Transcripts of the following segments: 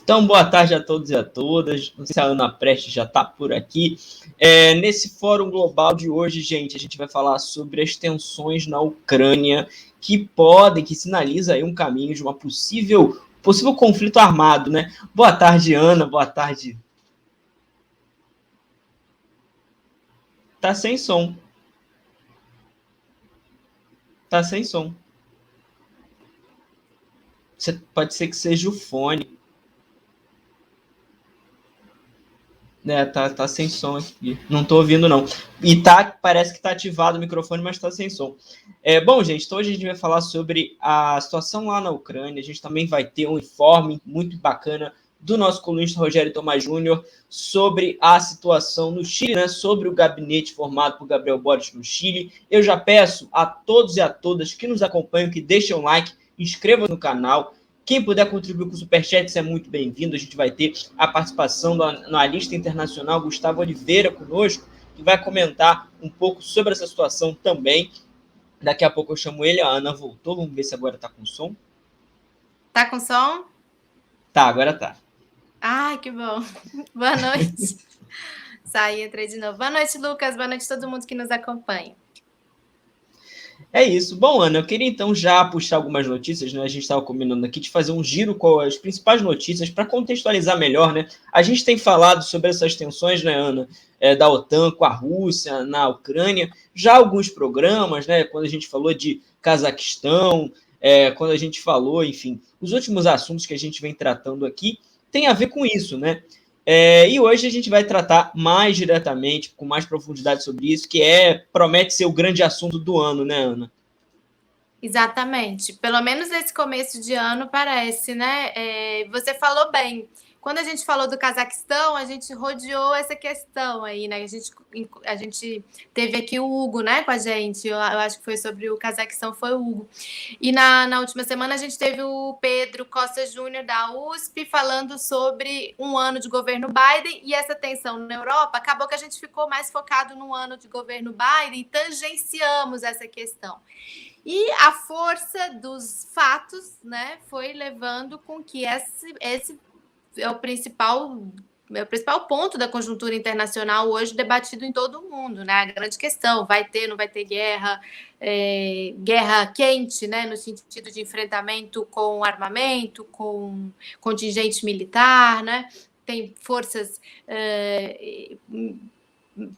Então, boa tarde a todos e a todas. Não sei se a Ana Prestes já está por aqui. Nesse Fórum Global de hoje, gente, a gente vai falar sobre as tensões na Ucrânia que sinaliza aí um caminho de uma possível conflito armado, né? Boa tarde, Ana. Boa tarde. Tá sem som. Tá sem som. Pode ser que seja o fone. Tá sem som aqui. Não tô ouvindo, não. E parece que tá ativado o microfone, mas tá sem som. Bom, gente, então hoje a gente vai falar sobre a situação lá na Ucrânia. A gente também vai ter um informe muito bacana do nosso colunista Rogério Tomás Júnior sobre a situação no Chile, né? Sobre o gabinete formado por Gabriel Boric no Chile. Eu já peço a todos e a todas que nos acompanham que deixem um like, inscrevam no canal. Quem puder contribuir com o Superchat, isso é muito bem-vindo. A gente vai ter a participação do analista internacional Gustavo Oliveira conosco, que vai comentar um pouco sobre essa situação também. Daqui a pouco eu chamo ele. A Ana voltou. Vamos ver se agora está com som. Tá com som? Tá, agora tá. Ai, que bom. Boa noite. Saí, entrei de novo. Boa noite, Lucas. Boa noite a todo mundo que nos acompanha. É isso. Bom, Ana, eu queria então já puxar algumas notícias, né? A gente estava combinando aqui de fazer um giro com as principais notícias para contextualizar melhor, né? A gente tem falado sobre essas tensões, né, Ana, da OTAN com a Rússia na Ucrânia, já alguns programas, né? Quando a gente falou de Cazaquistão, quando a gente falou, enfim, os últimos assuntos que a gente vem tratando aqui tem a ver com isso, né? E hoje a gente vai tratar mais diretamente, com mais profundidade sobre isso, que promete ser o grande assunto do ano, né, Ana? Exatamente. Pelo menos nesse começo de ano parece, né? Você falou bem. Quando a gente falou do Cazaquistão, a gente rodeou essa questão aí, né? A gente teve aqui o Hugo, né, com a gente. Eu acho que foi sobre o Cazaquistão, foi o Hugo. E na última semana a gente teve o Pedro Costa Júnior da USP falando sobre um ano de governo Biden e essa tensão na Europa. Acabou que a gente ficou mais focado no ano de governo Biden e tangenciamos essa questão. E a força dos fatos, né, foi levando com que esse é o principal ponto da conjuntura internacional hoje debatido em todo o mundo, né? A grande questão, vai ter, não vai ter guerra, guerra quente, né? No sentido de enfrentamento com armamento, com contingente militar, né? Tem forças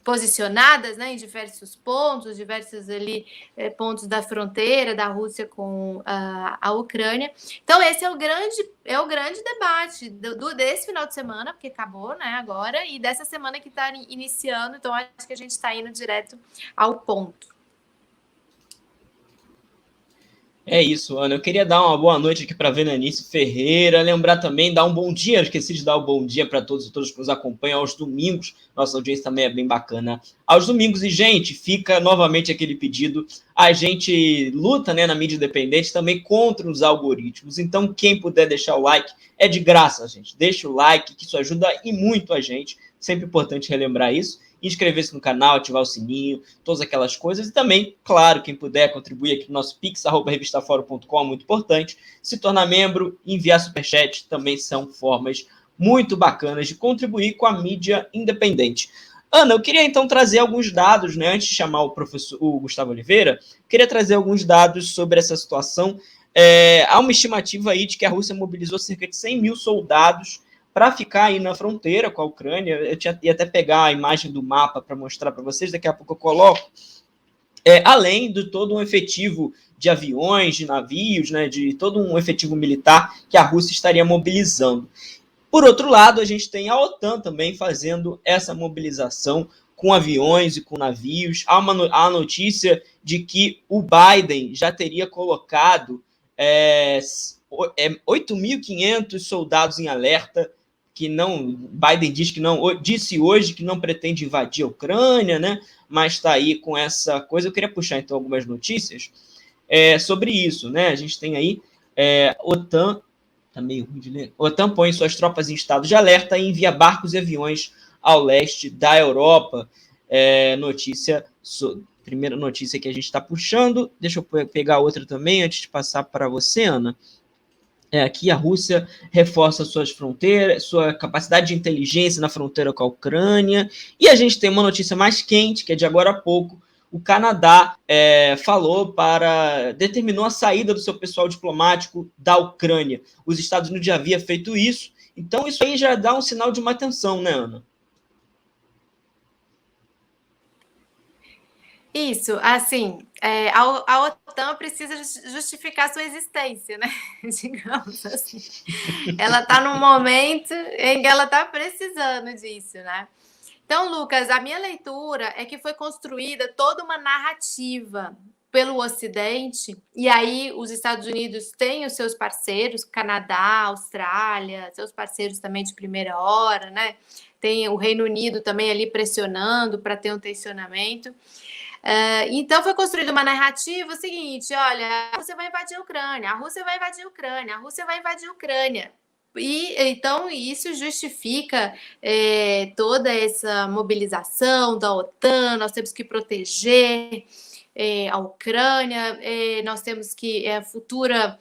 posicionadas, né, em diversos pontos pontos da fronteira da Rússia com a Ucrânia. Então esse é o grande debate desse final de semana, porque acabou, né, agora, e dessa semana que está iniciando. Então acho que a gente está indo direto ao ponto. É isso, Ana. Eu queria dar uma boa noite aqui para a Venanice Ferreira. Lembrar também, dar um bom dia. Eu esqueci de dar um bom dia para todos e todas que nos acompanham aos domingos. Nossa audiência também é bem bacana. Aos domingos. E, gente, fica novamente aquele pedido. A gente luta, né, na mídia independente também contra os algoritmos. Então, quem puder deixar o like, é de graça, gente. Deixa o like, que isso ajuda e muito a gente. Sempre importante relembrar isso. Inscrever-se no canal, ativar o sininho, todas aquelas coisas. E também, claro, quem puder contribuir aqui no nosso pix@revistaforo.com é muito importante. Se tornar membro, enviar superchat também são formas muito bacanas de contribuir com a mídia independente. Ana, eu queria então trazer alguns dados, né? Antes de chamar o Gustavo Oliveira, queria trazer alguns dados sobre essa situação. Há uma estimativa aí de que a Rússia mobilizou cerca de 100 mil soldados para ficar aí na fronteira com a Ucrânia. Eu ia até pegar a imagem do mapa para mostrar para vocês, daqui a pouco eu coloco. Além de todo um efetivo de aviões, de navios, né, de todo um efetivo militar que a Rússia estaria mobilizando. Por outro lado, a gente tem a OTAN também fazendo essa mobilização com aviões e com navios. Há a notícia de que o Biden já teria colocado 8.500 soldados em alerta, que não, Biden disse hoje que não pretende invadir a Ucrânia, né? Mas está aí com essa coisa. Eu queria puxar então algumas notícias sobre isso, né? A gente tem aí OTAN, tá meio ruim de ler. OTAN põe suas tropas em estado de alerta e envia barcos e aviões ao leste da Europa. Primeira notícia que a gente está puxando. Deixa eu pegar outra também antes de passar para você, Ana. Aqui a Rússia reforça suas fronteiras, sua capacidade de inteligência na fronteira com a Ucrânia. E a gente tem uma notícia mais quente, que é de agora a pouco. O Canadá determinou a saída do seu pessoal diplomático da Ucrânia. Os Estados Unidos já havia feito isso. Então isso aí já dá um sinal de uma tensão, né, Ana? Isso, assim, a OTAN precisa justificar sua existência, né? Digamos assim. Ela está num momento em que ela está precisando disso, né? Então, Lucas, a minha leitura é que foi construída toda uma narrativa pelo Ocidente, e aí os Estados Unidos têm os seus parceiros, Canadá, Austrália, seus parceiros também de primeira hora, né? Tem o Reino Unido também ali pressionando para ter um tensionamento. Então foi construída uma narrativa seguinte: olha, a Rússia vai invadir a Ucrânia, a Rússia vai invadir a Ucrânia, a Rússia vai invadir a Ucrânia. E então isso justifica toda essa mobilização da OTAN. Nós temos que proteger a Ucrânia, nós temos que a futura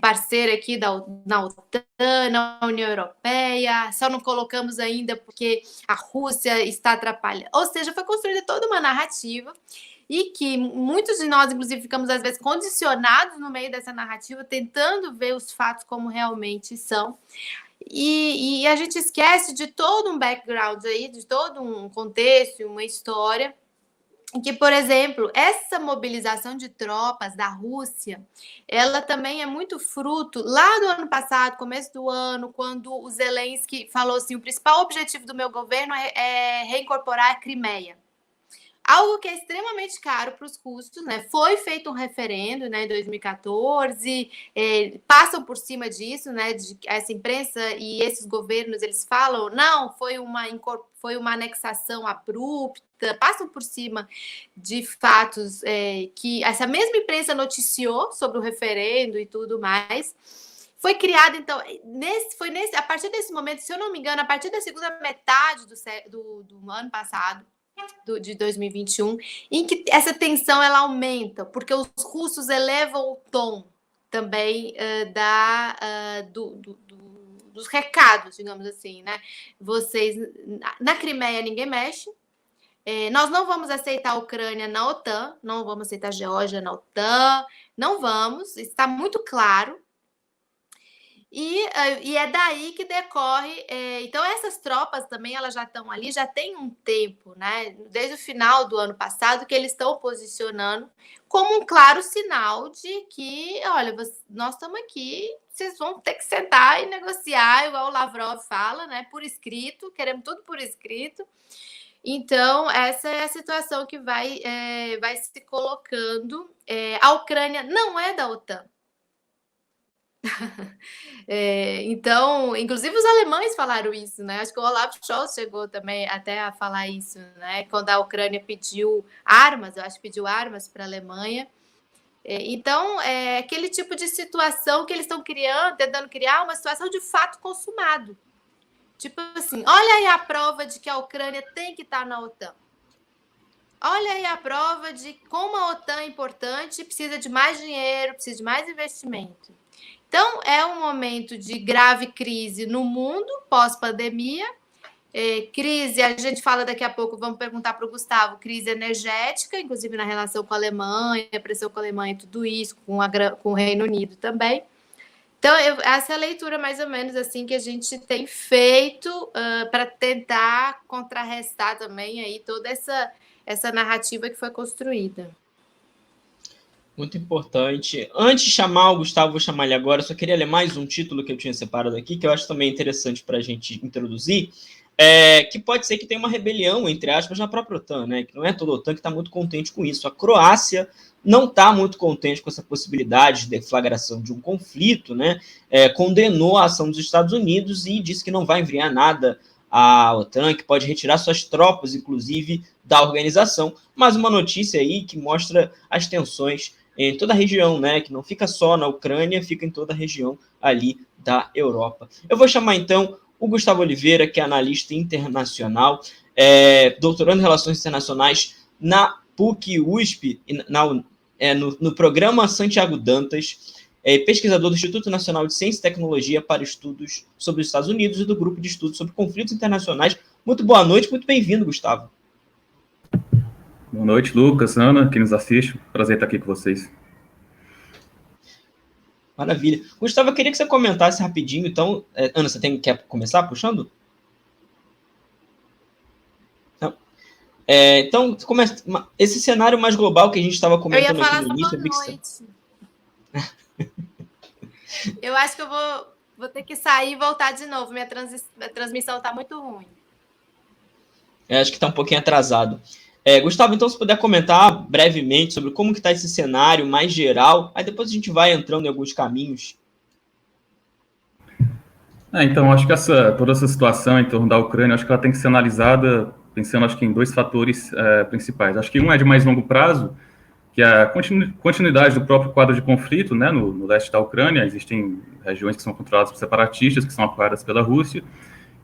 parceira aqui na OTAN, na União Europeia, só não colocamos ainda porque a Rússia está atrapalhando. Ou seja, foi construída toda uma narrativa e que muitos de nós, inclusive, ficamos às vezes condicionados no meio dessa narrativa, tentando ver os fatos como realmente são. E a gente esquece de todo um background aí, de todo um contexto, uma história, em que, por exemplo, essa mobilização de tropas da Rússia, ela também é muito fruto lá do ano passado, começo do ano, quando o Zelensky falou assim: o principal objetivo do meu governo é reincorporar a Crimeia. Algo que é extremamente caro para os russos, né? Foi feito um referendo, né, em 2014, passam por cima disso, né? Essa imprensa e esses governos, eles falam, não, foi uma anexação abrupta, passam por cima de fatos que essa mesma imprensa noticiou sobre o referendo e tudo mais. Foi criado, então, a partir desse momento, se eu não me engano, a partir da segunda metade do ano passado, de 2021, em que essa tensão ela aumenta, porque os russos elevam o tom também dos recados, digamos assim, né? Vocês, na Crimeia ninguém mexe, nós não vamos aceitar a Ucrânia na OTAN, não vamos aceitar a Geórgia na OTAN, não vamos, está muito claro. E é daí que decorre. Então, essas tropas também elas já estão ali, já tem um tempo, né? Desde o final do ano passado, que eles estão posicionando como um claro sinal de que, olha, nós estamos aqui, vocês vão ter que sentar e negociar, igual o Lavrov fala, né? Por escrito, queremos tudo por escrito. Então, essa é a situação que vai se colocando. A Ucrânia não é da OTAN. Então, inclusive os alemães falaram isso, né? Acho que o Olaf Scholz chegou também até a falar isso, né? Quando a Ucrânia pediu armas, eu acho que pediu armas para a Alemanha. Então, é aquele tipo de situação que eles estão tentando criar uma situação de fato consumado. Tipo assim, olha aí a prova de que a Ucrânia tem que estar na OTAN. Olha aí a prova de como a OTAN é importante, precisa de mais dinheiro, precisa de mais investimento. Então, é um momento de grave crise no mundo, pós-pandemia. Crise, a gente fala daqui a pouco, vamos perguntar para o Gustavo, crise energética, inclusive na relação com a Alemanha, pressão com a Alemanha, tudo isso, com o Reino Unido também. Então, essa é a leitura mais ou menos assim que a gente tem feito para tentar contrarrestar também aí toda essa narrativa que foi construída. Muito importante. Antes de chamar o Gustavo, vou chamar ele agora, só queria ler mais um título que eu tinha separado aqui, que eu acho também interessante para a gente introduzir, que pode ser que tenha uma rebelião, entre aspas, na própria OTAN, né? Que não é toda a OTAN que está muito contente com isso. A Croácia não está muito contente com essa possibilidade de deflagração de um conflito, né? Condenou a ação dos Estados Unidos e disse que não vai enviar nada à OTAN, que pode retirar suas tropas, inclusive, da organização. Mas uma notícia aí que mostra as tensões em toda a região, né? Que não fica só na Ucrânia, fica em toda a região ali da Europa. Eu vou chamar, então, o Gustavo Oliveira, que é analista internacional, doutorando em Relações Internacionais na PUC-USP, no programa Santiago Dantas, pesquisador do Instituto Nacional de Ciência e Tecnologia para Estudos sobre os Estados Unidos e do Grupo de Estudos sobre Conflitos Internacionais. Muito boa noite, muito bem-vindo, Gustavo. Boa noite, Lucas, Ana, que nos assiste. Prazer estar aqui com vocês. Maravilha. Gustavo, eu queria que você comentasse rapidinho, então... Ana, você quer começar puxando? Não. Então, esse cenário mais global que a gente estava comentando aqui no início... Boa noite. Eu acho que eu vou ter que sair e voltar de novo. Minha transmissão está muito ruim. Acho que está um pouquinho atrasado. Gustavo, então, se puder comentar brevemente sobre como que está esse cenário mais geral, aí depois a gente vai entrando em alguns caminhos. Então, acho que toda essa situação em torno da Ucrânia, acho que ela tem que ser analisada pensando, acho que em dois fatores principais. Acho que um é de mais longo prazo, que é a continuidade do próprio quadro de conflito, né, no leste da Ucrânia. Existem regiões que são controladas por separatistas, que são apoiadas pela Rússia,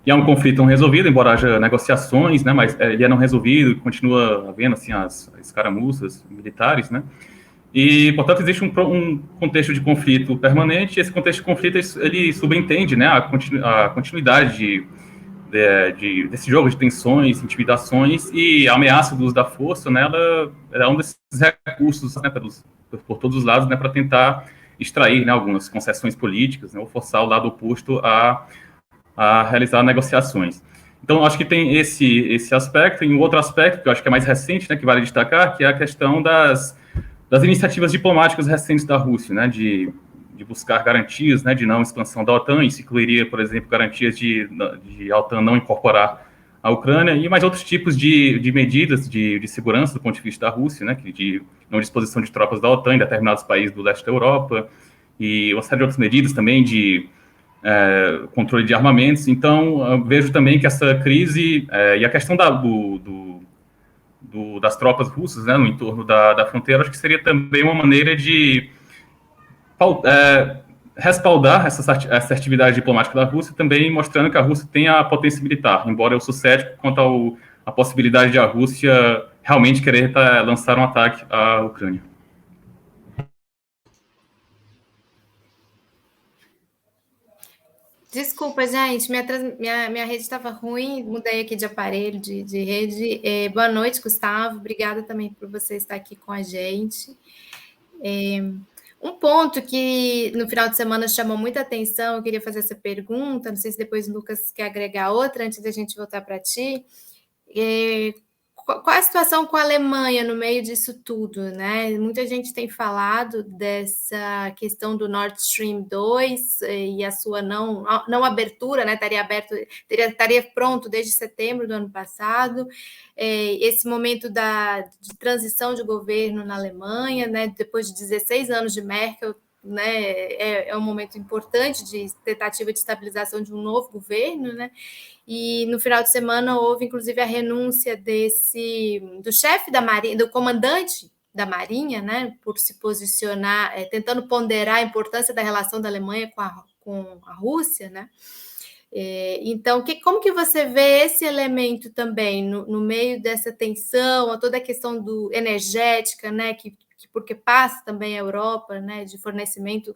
e é um conflito não resolvido, embora haja negociações, né, mas ele é não resolvido e continua havendo, assim, as escaramuças militares, né, e, portanto, existe um contexto de conflito permanente, e esse contexto de conflito, ele subentende, né, a continuidade desse jogo de tensões, intimidações, e a ameaça do uso da força, né, ela é um desses recursos, né, por todos os lados, né, para tentar extrair, né, algumas concessões políticas, né, ou forçar o lado oposto a realizar negociações. Então, acho que tem esse aspecto, e um outro aspecto, que eu acho que é mais recente, né, que vale destacar, que é a questão das iniciativas diplomáticas recentes da Rússia, né, de buscar garantias, né, de não expansão da OTAN. Isso incluiria, por exemplo, garantias de a OTAN não incorporar a Ucrânia, e mais outros tipos de medidas de segurança do ponto de vista da Rússia, né, de não disposição de tropas da OTAN em determinados países do leste da Europa, e uma série de outras medidas também de controle de armamentos. Então, eu vejo também que essa crise e a questão das tropas russas, né, no entorno da fronteira, acho que seria também uma maneira de respaldar essa assertividade diplomática da Rússia, também mostrando que a Rússia tem a potência militar, embora eu sou cético quanto à possibilidade de a Rússia realmente querer lançar um ataque à Ucrânia. Desculpa, gente, minha rede estava ruim, mudei aqui de aparelho, de rede. Boa noite, Gustavo, obrigada também por você estar aqui com a gente. Um ponto que no final de semana chamou muita atenção, eu queria fazer essa pergunta, não sei se depois o Lucas quer agregar outra, antes da gente voltar para ti. Qual é a situação com a Alemanha no meio disso tudo, né? Muita gente tem falado dessa questão do Nord Stream 2 e a sua não abertura, né? Estaria pronto desde setembro do ano passado. Esse momento de transição de governo na Alemanha, né? Depois de 16 anos de Merkel, né? É um momento importante de tentativa de estabilização de um novo governo, né? E no final de semana houve, inclusive, a renúncia do chefe da Marinha, do comandante da Marinha, né, por se posicionar, tentando ponderar a importância da relação da Alemanha com a Rússia, né? Então, como que você vê esse elemento também no meio dessa tensão, toda a questão energética, né, porque passa também a Europa, né, de fornecimento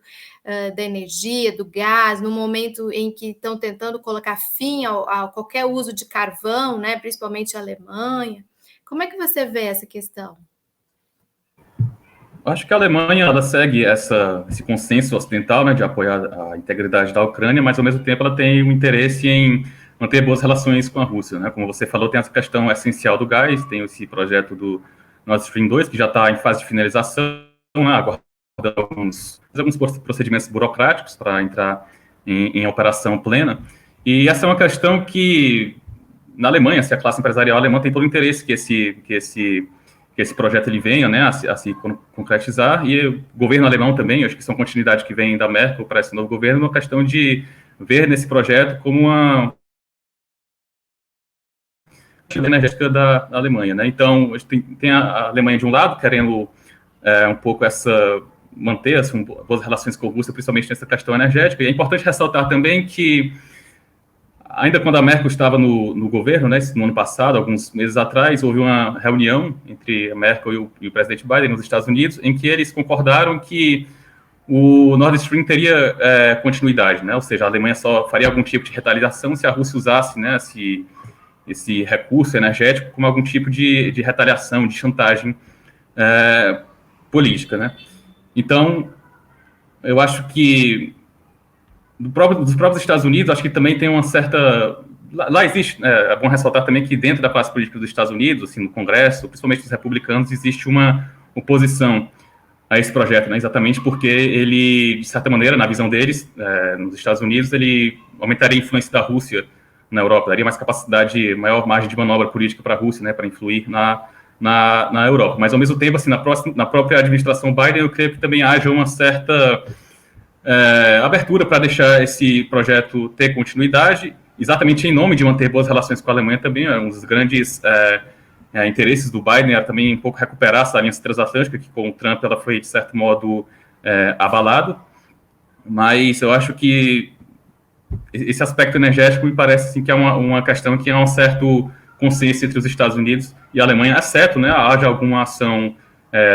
da energia, do gás, no momento em que estão tentando colocar fim a qualquer uso de carvão, né, principalmente a Alemanha. Como é que você vê essa questão? Acho que a Alemanha ela segue esse consenso ocidental, né, de apoiar a integridade da Ucrânia, mas ao mesmo tempo ela tem um interesse em manter boas relações com a Rússia, né? Como você falou, tem essa questão essencial do gás, tem esse projeto do Nord Stream 2, que já está em fase de finalização, né, aguardando alguns procedimentos burocráticos para entrar em operação plena. E essa é uma questão que, na Alemanha, a classe empresarial alemã tem todo o interesse que esse projeto ele venha, né, a se concretizar, e o governo alemão também, acho que são continuidade que vem da Merkel para esse novo governo, uma questão de ver nesse projeto como uma energética da Alemanha, né? Então, tem a Alemanha de um lado, querendo um pouco manter boas relações com a Rússia, principalmente nessa questão energética, e é importante ressaltar também que, ainda quando a Merkel estava no governo, né, no ano passado, alguns meses atrás, houve uma reunião entre a Merkel e o presidente Biden nos Estados Unidos, em que eles concordaram que o Nord Stream teria continuidade, né? Ou seja, a Alemanha só faria algum tipo de retaliação se a Rússia usasse, né, esse recurso energético como algum tipo de retaliação, de chantagem política, né? Então, eu acho que dos próprios Estados Unidos, acho que também tem uma certa... Lá existe, é bom ressaltar também que dentro da classe política dos Estados Unidos, assim, no Congresso, principalmente dos republicanos, existe uma oposição a esse projeto, né? Exatamente porque ele, de certa maneira, na visão deles, nos Estados Unidos, ele aumentaria a influência da Rússia na Europa, daria mais capacidade, maior margem de manobra política para a Rússia, né, para influir na Europa. Mas, ao mesmo tempo, assim, na própria administração Biden, eu creio que também haja uma certa abertura para deixar esse projeto ter continuidade, exatamente em nome de manter boas relações com a Alemanha também. Um dos grandes interesses do Biden era também um pouco recuperar essa aliança transatlântica, que com o Trump ela foi, de certo modo, abalada. Mas eu acho que esse aspecto energético me parece assim, que é uma questão que há um certo consenso entre os Estados Unidos e a Alemanha, exceto, né, haja alguma ação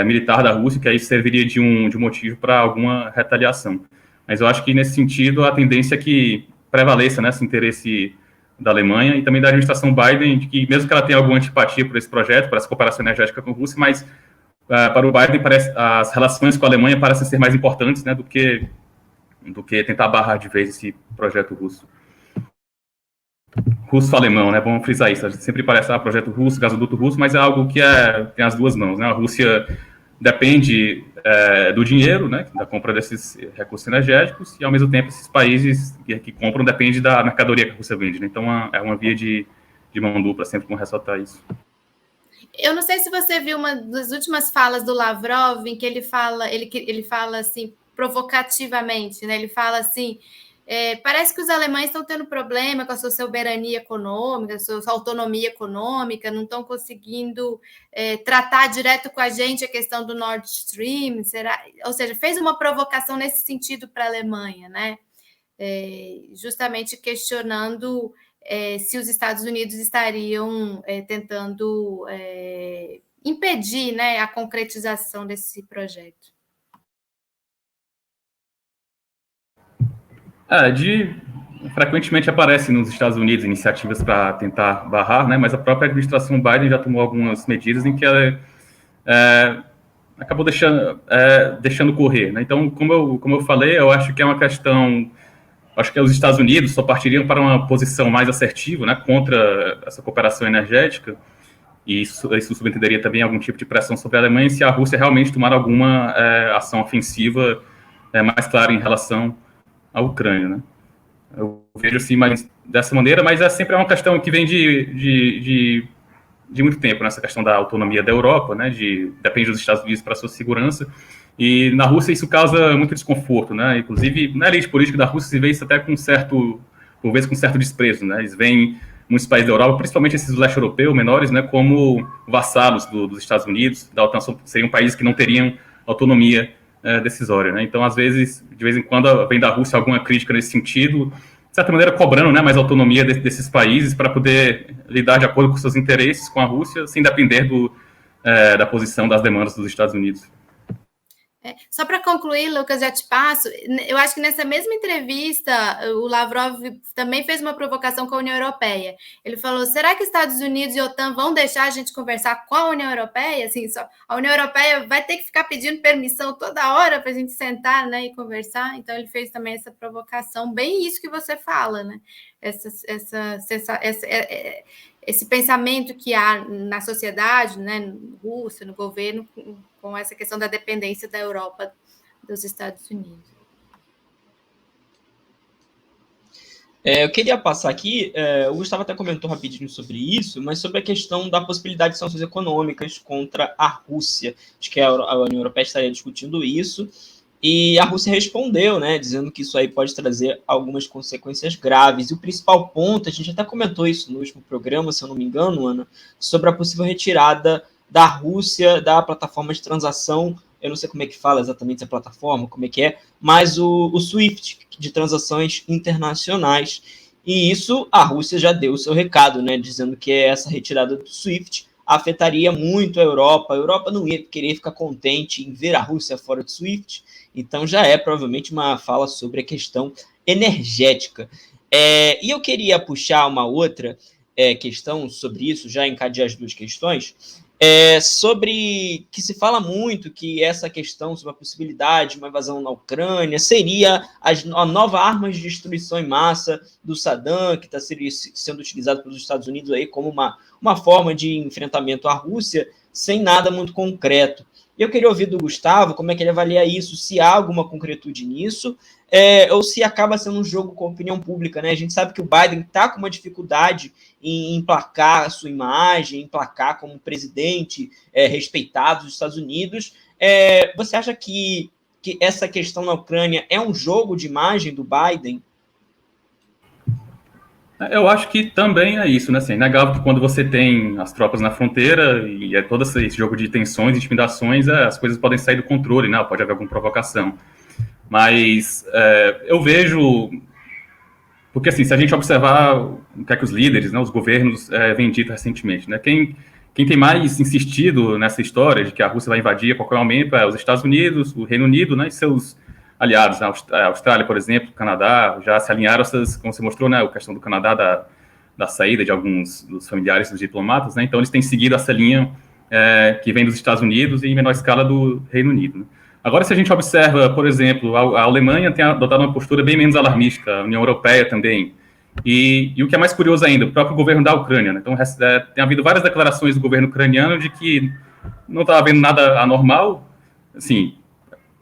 militar da Rússia, que aí serviria de um motivo para alguma retaliação. Mas eu acho que, nesse sentido, a tendência é que prevaleça, né, esse interesse da Alemanha e também da administração Biden, de que, mesmo que ela tenha alguma antipatia por esse projeto, por essa cooperação energética com a Rússia, mas para o Biden as relações com a Alemanha parecem ser mais importantes, né, do que tentar barrar de vez esse projeto russo. Russo-alemão, né? Vamos frisar isso. A gente sempre parece projeto russo, gasoduto russo, mas é algo que tem as duas mãos, né? A Rússia depende do dinheiro, né? Da compra desses recursos energéticos, e ao mesmo tempo esses países que compram dependem da mercadoria que a Rússia vende, né? Então é uma via de mão dupla, sempre vamos ressaltar isso. Eu não sei se você viu uma das últimas falas do Lavrov, em que ele fala assim, provocativamente, né? Ele fala assim: parece que os alemães estão tendo problema com a sua soberania econômica, a sua autonomia econômica, não estão conseguindo tratar direto com a gente a questão do Nord Stream, ou seja, fez uma provocação nesse sentido para a Alemanha, né? Justamente questionando se os Estados Unidos estariam tentando impedir, né, a concretização desse projeto. Frequentemente aparecem nos Estados Unidos iniciativas para tentar barrar, né, mas a própria administração Biden já tomou algumas medidas em que ela acabou deixando correr, né? Então, como eu falei, eu acho que é uma questão... Acho que os Estados Unidos só partiriam para uma posição mais assertiva, né, contra essa cooperação energética, e isso subentenderia também algum tipo de pressão sobre a Alemanha se a Rússia realmente tomar alguma ação ofensiva mais clara em relação à Ucrânia, né? Eu vejo assim, mas dessa maneira, mas sempre uma questão que vem de muito tempo, nessa questão da autonomia da Europa, né? Depende dos Estados Unidos para a sua segurança, e na Rússia isso causa muito desconforto, né? Inclusive, na elite política da Rússia se vê isso até por vezes com certo desprezo, né? Eles veem muitos países da Europa, principalmente esses do leste europeu, menores, né, como vassalos dos Estados Unidos, da OTAN, seriam países que não teriam autonomia decisória, né? Então, às vezes, de vez em quando, vem da Rússia alguma crítica nesse sentido, de certa maneira cobrando, né, mais autonomia desses países para poder lidar de acordo com seus interesses com a Rússia, sem depender da posição, das demandas dos Estados Unidos. Só para concluir, Lucas, já te passo, eu acho que nessa mesma entrevista o Lavrov também fez uma provocação com a União Europeia. Ele falou: será que Estados Unidos e OTAN vão deixar a gente conversar com a União Europeia? Assim, a União Europeia vai ter que ficar pedindo permissão toda hora para a gente sentar, né, e conversar? Então ele fez também essa provocação, bem isso que você fala, né? Esse pensamento que há na sociedade, né, no Rússia, no governo, com essa questão da dependência da Europa dos Estados Unidos. Eu queria passar aqui, o Gustavo até comentou rapidinho sobre isso, mas sobre a questão da possibilidade de sanções econômicas contra a Rússia. Acho que a União Europeia estaria discutindo isso, e a Rússia respondeu, né, dizendo que isso aí pode trazer algumas consequências graves. E o principal ponto, a gente até comentou isso no último programa, se eu não me engano, Ana, sobre a possível retirada da Rússia da plataforma de transação, eu não sei como é que fala exatamente essa plataforma, como é que é, mas o SWIFT, de transações internacionais. E isso, a Rússia já deu o seu recado, né, dizendo que essa retirada do SWIFT afetaria muito a Europa não ia querer ficar contente em ver a Rússia fora do SWIFT, Então já é provavelmente uma fala sobre a questão energética. E eu queria puxar uma outra questão sobre isso, já encadear as duas questões, sobre que se fala muito que essa questão sobre a possibilidade de uma invasão na Ucrânia seria a nova arma de destruição em massa do Saddam, que está sendo utilizado pelos Estados Unidos aí como uma forma de enfrentamento à Rússia, sem nada muito concreto. Eu queria ouvir do Gustavo como é que ele avalia isso, se há alguma concretude nisso, ou se acaba sendo um jogo com a opinião pública, né? A gente sabe que o Biden está com uma dificuldade em emplacar a sua imagem, emplacar como presidente respeitado dos Estados Unidos. Você acha que essa questão na Ucrânia é um jogo de imagem do Biden? Eu acho que também é isso, né? Assim, é inegável que quando você tem as tropas na fronteira e todo esse jogo de tensões, intimidações, as coisas podem sair do controle, né? Pode haver alguma provocação. Mas eu vejo... Porque, assim, se a gente observar o que é que os líderes, né, os governos vêm dito recentemente, né? Quem tem mais insistido nessa história de que a Rússia vai invadir a qualquer momento é os Estados Unidos, o Reino Unido, né, e seus aliados, a Austrália, por exemplo, o Canadá, já se alinharam, como você mostrou, né, a questão do Canadá, da saída de alguns dos familiares dos diplomatas, né, então eles têm seguido essa linha que vem dos Estados Unidos e em menor escala do Reino Unido. Né. Agora, se a gente observa, por exemplo, a Alemanha tem adotado uma postura bem menos alarmista, a União Europeia também, e o que é mais curioso ainda, o próprio governo da Ucrânia, né, então tem havido várias declarações do governo ucraniano de que não está havendo nada anormal, assim,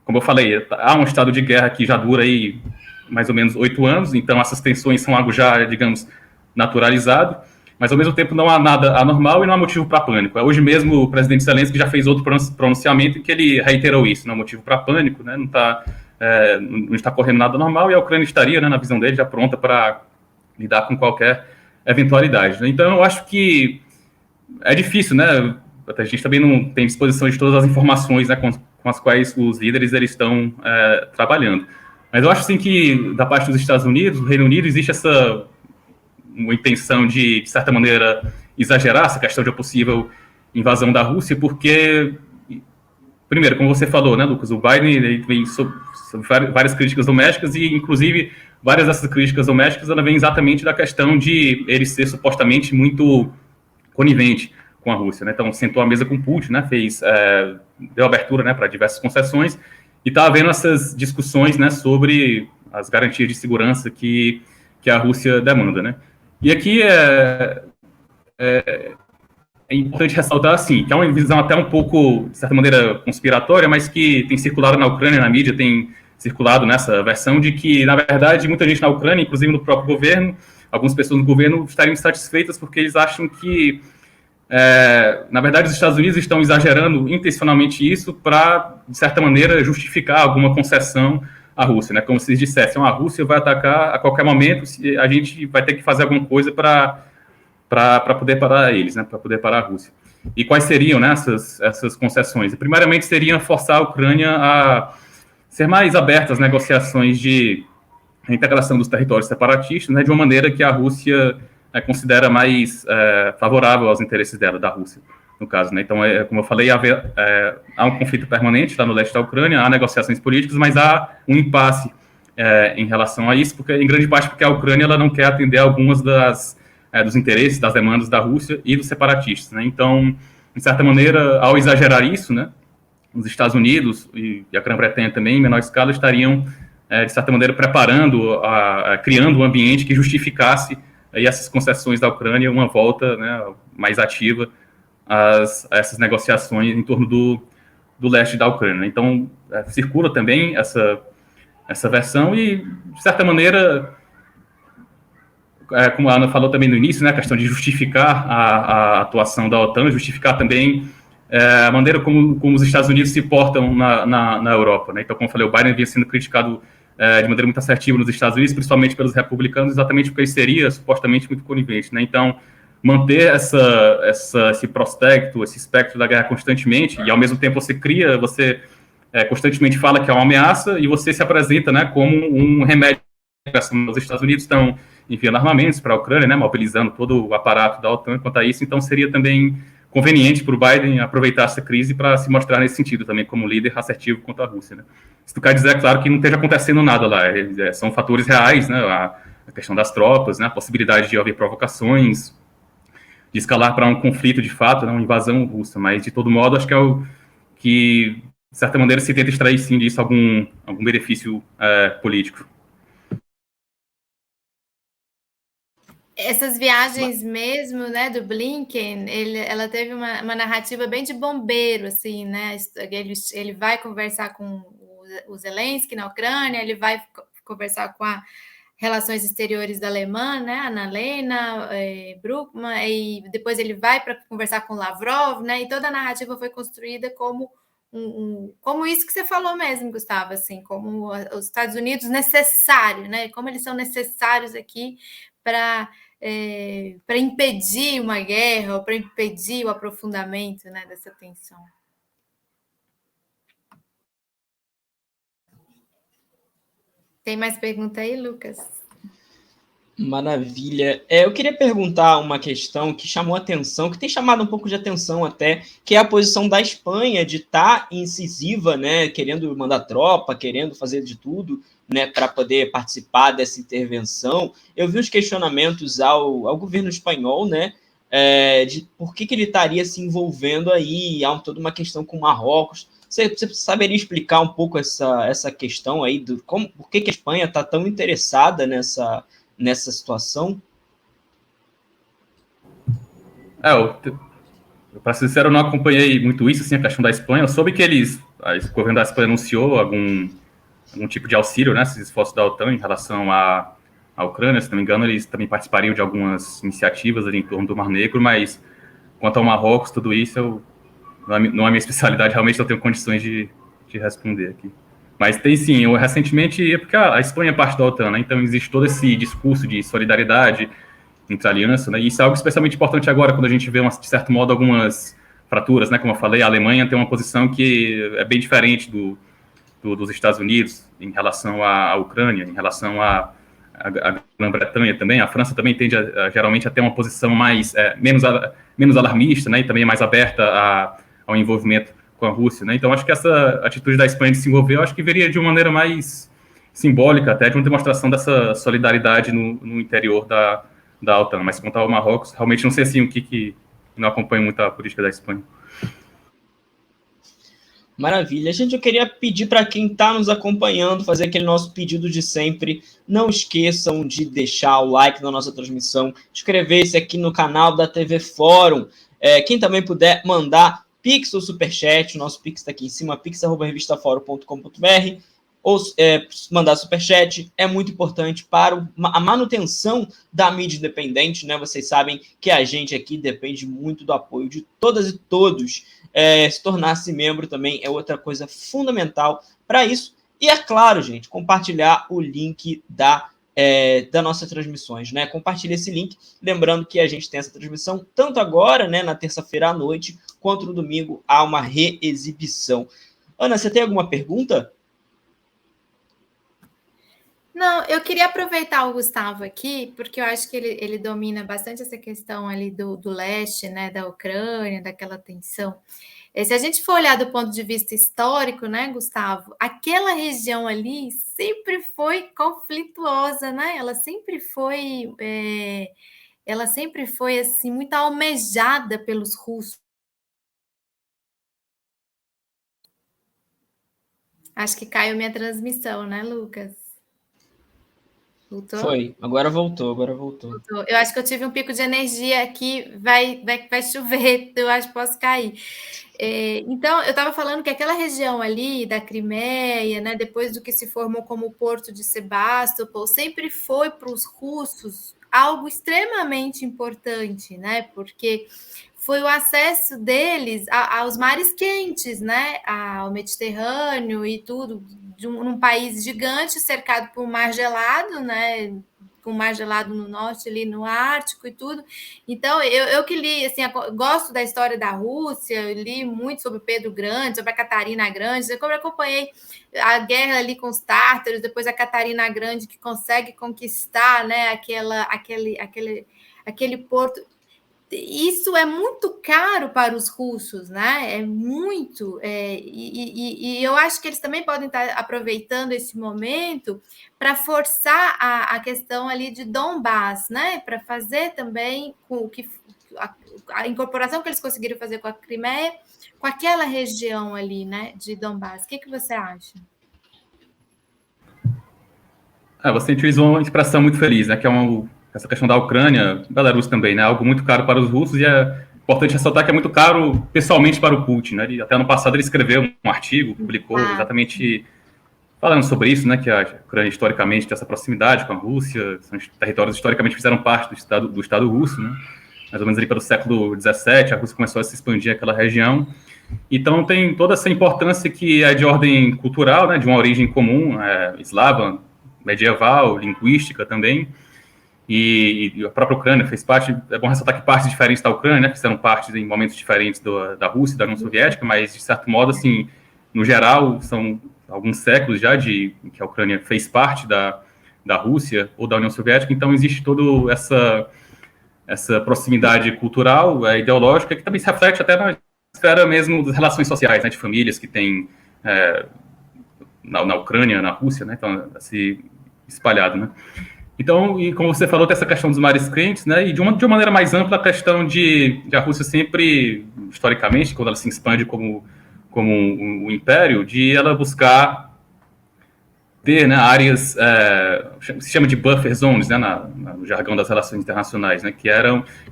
como eu falei, há um estado de guerra que já dura aí mais ou menos 8 anos, então essas tensões são algo já, digamos, naturalizado, mas ao mesmo tempo não há nada anormal e não há motivo para pânico. Hoje mesmo o presidente Zelensky já fez outro pronunciamento em que ele reiterou isso, não há motivo para pânico, né? Não está correndo nada normal e a Ucrânia estaria, né, na visão dele, já pronta para lidar com qualquer eventualidade. Né? Então eu acho que é difícil, né? A gente também não tem disposição de todas as informações, né, com as quais os líderes eles estão trabalhando. Mas eu acho assim que, da parte dos Estados Unidos, do Reino Unido, existe uma intenção de certa maneira, exagerar essa questão de uma possível invasão da Rússia, porque, primeiro, como você falou, né, Lucas, o Biden ele vem sob várias críticas domésticas e, inclusive, várias dessas críticas domésticas ela vem exatamente da questão de ele ser supostamente muito conivente com a Rússia, né? Então sentou à mesa com Putin, né? Deu abertura, né, para diversas concessões e está havendo essas discussões, né, sobre as garantias de segurança que a Rússia demanda, né? E aqui é importante ressaltar, assim, que é uma visão até um pouco, de certa maneira, conspiratória, mas que tem circulado na Ucrânia, na mídia, tem circulado nessa versão de que, na verdade, muita gente na Ucrânia, inclusive no próprio governo, algumas pessoas do governo estariam insatisfeitas porque eles acham que na verdade, os Estados Unidos estão exagerando intencionalmente isso para, de certa maneira, justificar alguma concessão à Rússia, né? Como se eles dissessem, a Rússia vai atacar a qualquer momento, a gente vai ter que fazer alguma coisa para poder parar eles, né? Para poder parar a Rússia. E quais seriam, né, essas concessões? Primeiramente, seria forçar a Ucrânia a ser mais aberta às negociações de integração dos territórios separatistas, né, de uma maneira que a Rússia considera mais favorável aos interesses dela, da Rússia, no caso, né? Então, como eu falei, há um conflito permanente lá no leste da Ucrânia, há negociações políticas, mas há um impasse em relação a isso, porque, em grande parte porque a Ucrânia ela não quer atender algumas dos interesses, das demandas da Rússia e dos separatistas, né? Então, de certa maneira, ao exagerar isso, né, os Estados Unidos e a Grã-Bretanha também, em menor escala, estariam, de certa maneira, criando um ambiente que justificasse e essas concessões da Ucrânia, uma volta, né, mais ativa a essas negociações em torno do leste da Ucrânia. Então, circula também essa versão e, de certa maneira, como a Ana falou também no início, né, a questão de justificar a atuação da OTAN, justificar também a maneira como os Estados Unidos se portam na Europa. Né? Então, como eu falei, o Biden vinha sendo criticado de maneira muito assertiva nos Estados Unidos, principalmente pelos republicanos, exatamente porque ele seria supostamente muito conivente, né? Então, manter esse prospecto, esse espectro da guerra constantemente, e ao mesmo tempo você constantemente fala que é uma ameaça, e você se apresenta, né, como um remédio. Os Estados Unidos estão enviando armamentos para a Ucrânia, né, mobilizando todo o aparato da OTAN quanto a isso, então seria também conveniente para o Biden aproveitar essa crise para se mostrar nesse sentido também, como líder assertivo contra a Rússia, né? Isso quer dizer, é claro, que não esteja acontecendo nada lá, são fatores reais, né? A questão das tropas, né? A possibilidade de haver provocações, de escalar para um conflito de fato, né? Uma invasão russa, mas de todo modo acho que é o que, de certa maneira, se tenta extrair sim disso algum benefício político. Essas viagens mesmo, né, do Blinken, ela teve uma narrativa bem de bombeiro, assim, né? Ele vai conversar com o Zelensky na Ucrânia, ele vai conversar com a Relações Exteriores da Alemanha, né, Annalena Bruckmann, e depois ele vai para conversar com Lavrov, né? E toda a narrativa foi construída como como isso que você falou mesmo, Gustavo, assim, como os Estados Unidos necessário, né? Como eles são necessários aqui para impedir uma guerra ou para impedir o aprofundamento, né, dessa tensão. Tem mais pergunta aí, Lucas? Maravilha. Eu queria perguntar uma questão que chamou atenção, que tem chamado um pouco de atenção até, que é a posição da Espanha de estar incisiva, né, querendo mandar tropa, querendo fazer de tudo, né, para poder participar dessa intervenção. Eu vi os questionamentos ao governo espanhol, né, de por que ele estaria se envolvendo aí, há toda uma questão com Marrocos. Você saberia explicar um pouco essa questão aí, por que a Espanha está tão interessada nessa situação? Para ser sincero, eu não acompanhei muito isso, assim, a questão da Espanha. Eu soube que o governo da Espanha anunciou algum tipo de auxílio, né, esses esforços da OTAN em relação à Ucrânia. Se não me engano, eles também participariam de algumas iniciativas ali em torno do Mar Negro, mas quanto ao Marrocos, tudo isso não é minha especialidade, realmente não tenho condições de responder aqui. Mas tem sim, recentemente, porque a Espanha é parte da OTAN, né, então existe todo esse discurso de solidariedade entre a aliança, né, e isso é algo especialmente importante agora, quando a gente vê, de certo modo, algumas fraturas, né, como eu falei, a Alemanha tem uma posição que é bem diferente dos Estados Unidos em relação à Ucrânia, em relação à Grã-Bretanha também. A França também tende geralmente a ter uma posição menos alarmista, né, e também mais aberta ao envolvimento com a Rússia, né? Então acho que essa atitude da Espanha de se envolver, eu acho que veria de uma maneira mais simbólica, até de uma demonstração dessa solidariedade no interior da OTAN. Mas quanto ao Marrocos, realmente não sei assim o que não acompanho muito a política da Espanha. Maravilha. Gente, eu queria pedir para quem está nos acompanhando, fazer aquele nosso pedido de sempre. Não esqueçam de deixar o like na nossa transmissão, inscrever-se aqui no canal da TV Fórum. Quem também puder mandar Pix ou Superchat, o nosso Pix está aqui em cima, pix@revistafórum.com.br, ou mandar Superchat, é muito importante para a manutenção da mídia independente, né? Vocês sabem que a gente aqui depende muito do apoio de todas e todos. Se tornar-se membro também é outra coisa fundamental para isso. E é claro, gente, compartilhar o link das nossas transmissões, né? Compartilhe esse link, lembrando que a gente tem essa transmissão tanto agora, né, na terça-feira à noite, quanto no domingo há uma reexibição. Ana, você tem alguma pergunta? Não, eu queria aproveitar o Gustavo aqui, porque eu acho que ele domina bastante essa questão ali do leste, né, da Ucrânia, daquela tensão. Se a gente for olhar do ponto de vista histórico, né, Gustavo, aquela região ali sempre foi conflituosa, né? Ela sempre foi assim muito almejada pelos russos. Acho que caiu minha transmissão, né, Lucas? Voltou? Foi, agora voltou. Eu acho que eu tive um pico de energia aqui, vai chover, eu acho que posso cair. Então, eu estava falando que aquela região ali da Crimeia, né, depois do que se formou como o Porto de Sebastopol, sempre foi para os russos algo extremamente importante, né, porque foi o acesso deles aos mares quentes, né, ao Mediterrâneo e tudo, num país gigante cercado por um mar gelado, né, com mar gelado no norte, ali no Ártico e tudo. Então, eu que li, assim, gosto da história da Rússia, eu li muito sobre Pedro Grande, sobre a Catarina Grande, eu acompanhei a guerra ali com os tártaros, depois a Catarina Grande que consegue conquistar, né, aquele porto. isso é muito caro para os russos, né? É muito, e eu acho que eles também podem estar aproveitando esse momento para forçar a questão ali de Donbás, né? Para fazer também com que a incorporação que eles conseguiram fazer com a Crimeia, com aquela região ali, né? De Donbás. O que você acha? Você utilizou uma expressão muito feliz, né? Que é essa questão da Ucrânia, Belarus também, né? Algo muito caro para os russos e é importante ressaltar que é muito caro pessoalmente para o Putin, né? Até ano passado ele escreveu um artigo, publicou exatamente falando sobre isso, né? Que a Ucrânia historicamente tem essa proximidade com a Rússia, são territórios historicamente fizeram parte do Estado russo, né? Mais ou menos ali pelo século XVII, a Rússia começou a se expandir aquela região. Então tem toda essa importância que é de ordem cultural, né? De uma origem comum, eslava, medieval, linguística também. E a própria Ucrânia fez parte, é bom ressaltar que partes diferentes da Ucrânia, né, fizeram parte em momentos diferentes da Rússia e da União Soviética, mas, de certo modo, assim, no geral, são alguns séculos já que a Ucrânia fez parte da Rússia ou da União Soviética, então existe toda essa proximidade cultural, ideológica, que também se reflete até na esfera mesmo das relações sociais, né, de famílias que tem na Ucrânia, na Rússia, né, então, assim, espalhado, né. Então, e como você falou, tem essa questão dos mares quentes, né? E de uma maneira mais ampla, a questão de a Rússia sempre, historicamente, quando ela se expande como um império, de ela buscar ter, né, áreas, se chama de buffer zones, né, no jargão das relações internacionais, né? Que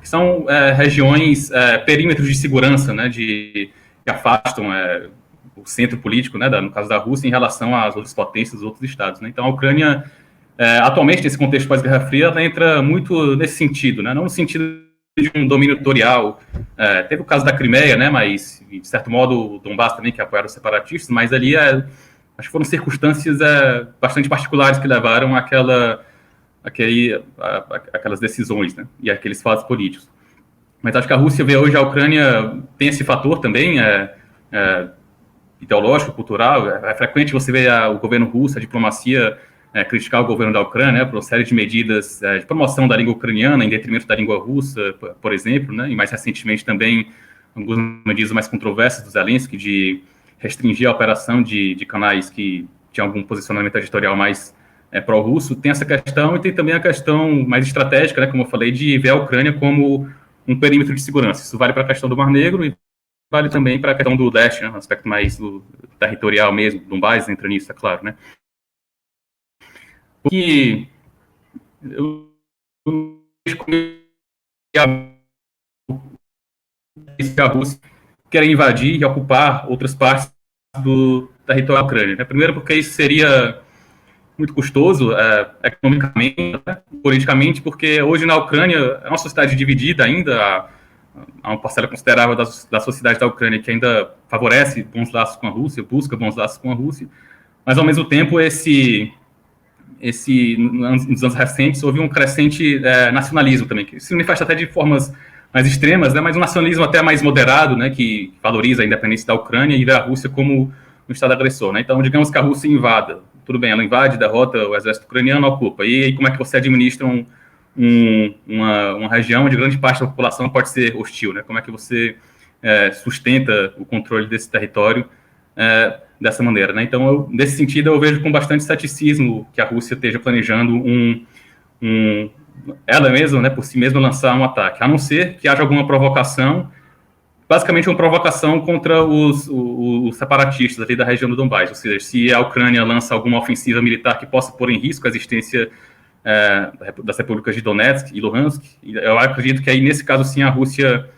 são regiões, perímetros de segurança, né? Que afastam o centro político, né? No caso da Rússia, em relação às outras potências, dos outros estados, né? Então, a Ucrânia atualmente, nesse contexto pós-Guerra Fria, ela entra muito nesse sentido, né? Não no sentido de um domínio territorial. Teve o caso da Crimeia, né? Mas, de certo modo, o Donbás também, que apoiaram os separatistas, mas ali acho que foram circunstâncias bastante particulares que levaram aquelas decisões, né? E aqueles fatos políticos. Mas acho que a Rússia vê hoje a Ucrânia tem esse fator também, ideológico, cultural. É frequente você ver o governo russo, a diplomacia, criticar o governo da Ucrânia, né, por uma série de medidas de promoção da língua ucraniana em detrimento da língua russa, por exemplo, né, e mais recentemente também algumas medidas mais controversas do Zelensky de restringir a operação de canais que tinham algum posicionamento editorial mais pró-russo. Tem essa questão e tem também a questão mais estratégica, né, como eu falei, de ver a Ucrânia como um perímetro de segurança. Isso vale para a questão do Mar Negro e vale também para a questão do leste, né, um aspecto mais territorial mesmo, Donbás entra nisso, é claro, né. Que eu a Rússia quer invadir e ocupar outras partes do território da Ucrânia, né? Primeiro porque isso seria muito custoso economicamente, né? Politicamente, porque hoje na Ucrânia é uma sociedade dividida ainda, há uma parcela considerável da sociedade da Ucrânia que ainda favorece bons laços com a Rússia, busca bons laços com a Rússia, mas ao mesmo tempo nos anos recentes, houve um crescente nacionalismo também, que se manifesta até de formas mais extremas, né, mas um nacionalismo até mais moderado, né, que valoriza a independência da Ucrânia e vê a Rússia como um Estado agressor. Né? Então, digamos que a Rússia invada. Tudo bem, ela invade, derrota o exército ucraniano, ocupa. E aí, como é que você administra uma região onde grande parte da população pode ser hostil? Né? Como é que você sustenta o controle desse território dessa maneira, né? Então, nesse sentido, eu vejo com bastante ceticismo que a Rússia esteja planejando ela mesma, né, por si mesma, lançar um ataque, a não ser que haja alguma provocação, basicamente uma provocação contra os separatistas ali da região do Donbás, ou seja, se a Ucrânia lança alguma ofensiva militar que possa pôr em risco a existência das repúblicas de Donetsk e Luhansk, eu acredito que aí, nesse caso, sim, a Rússia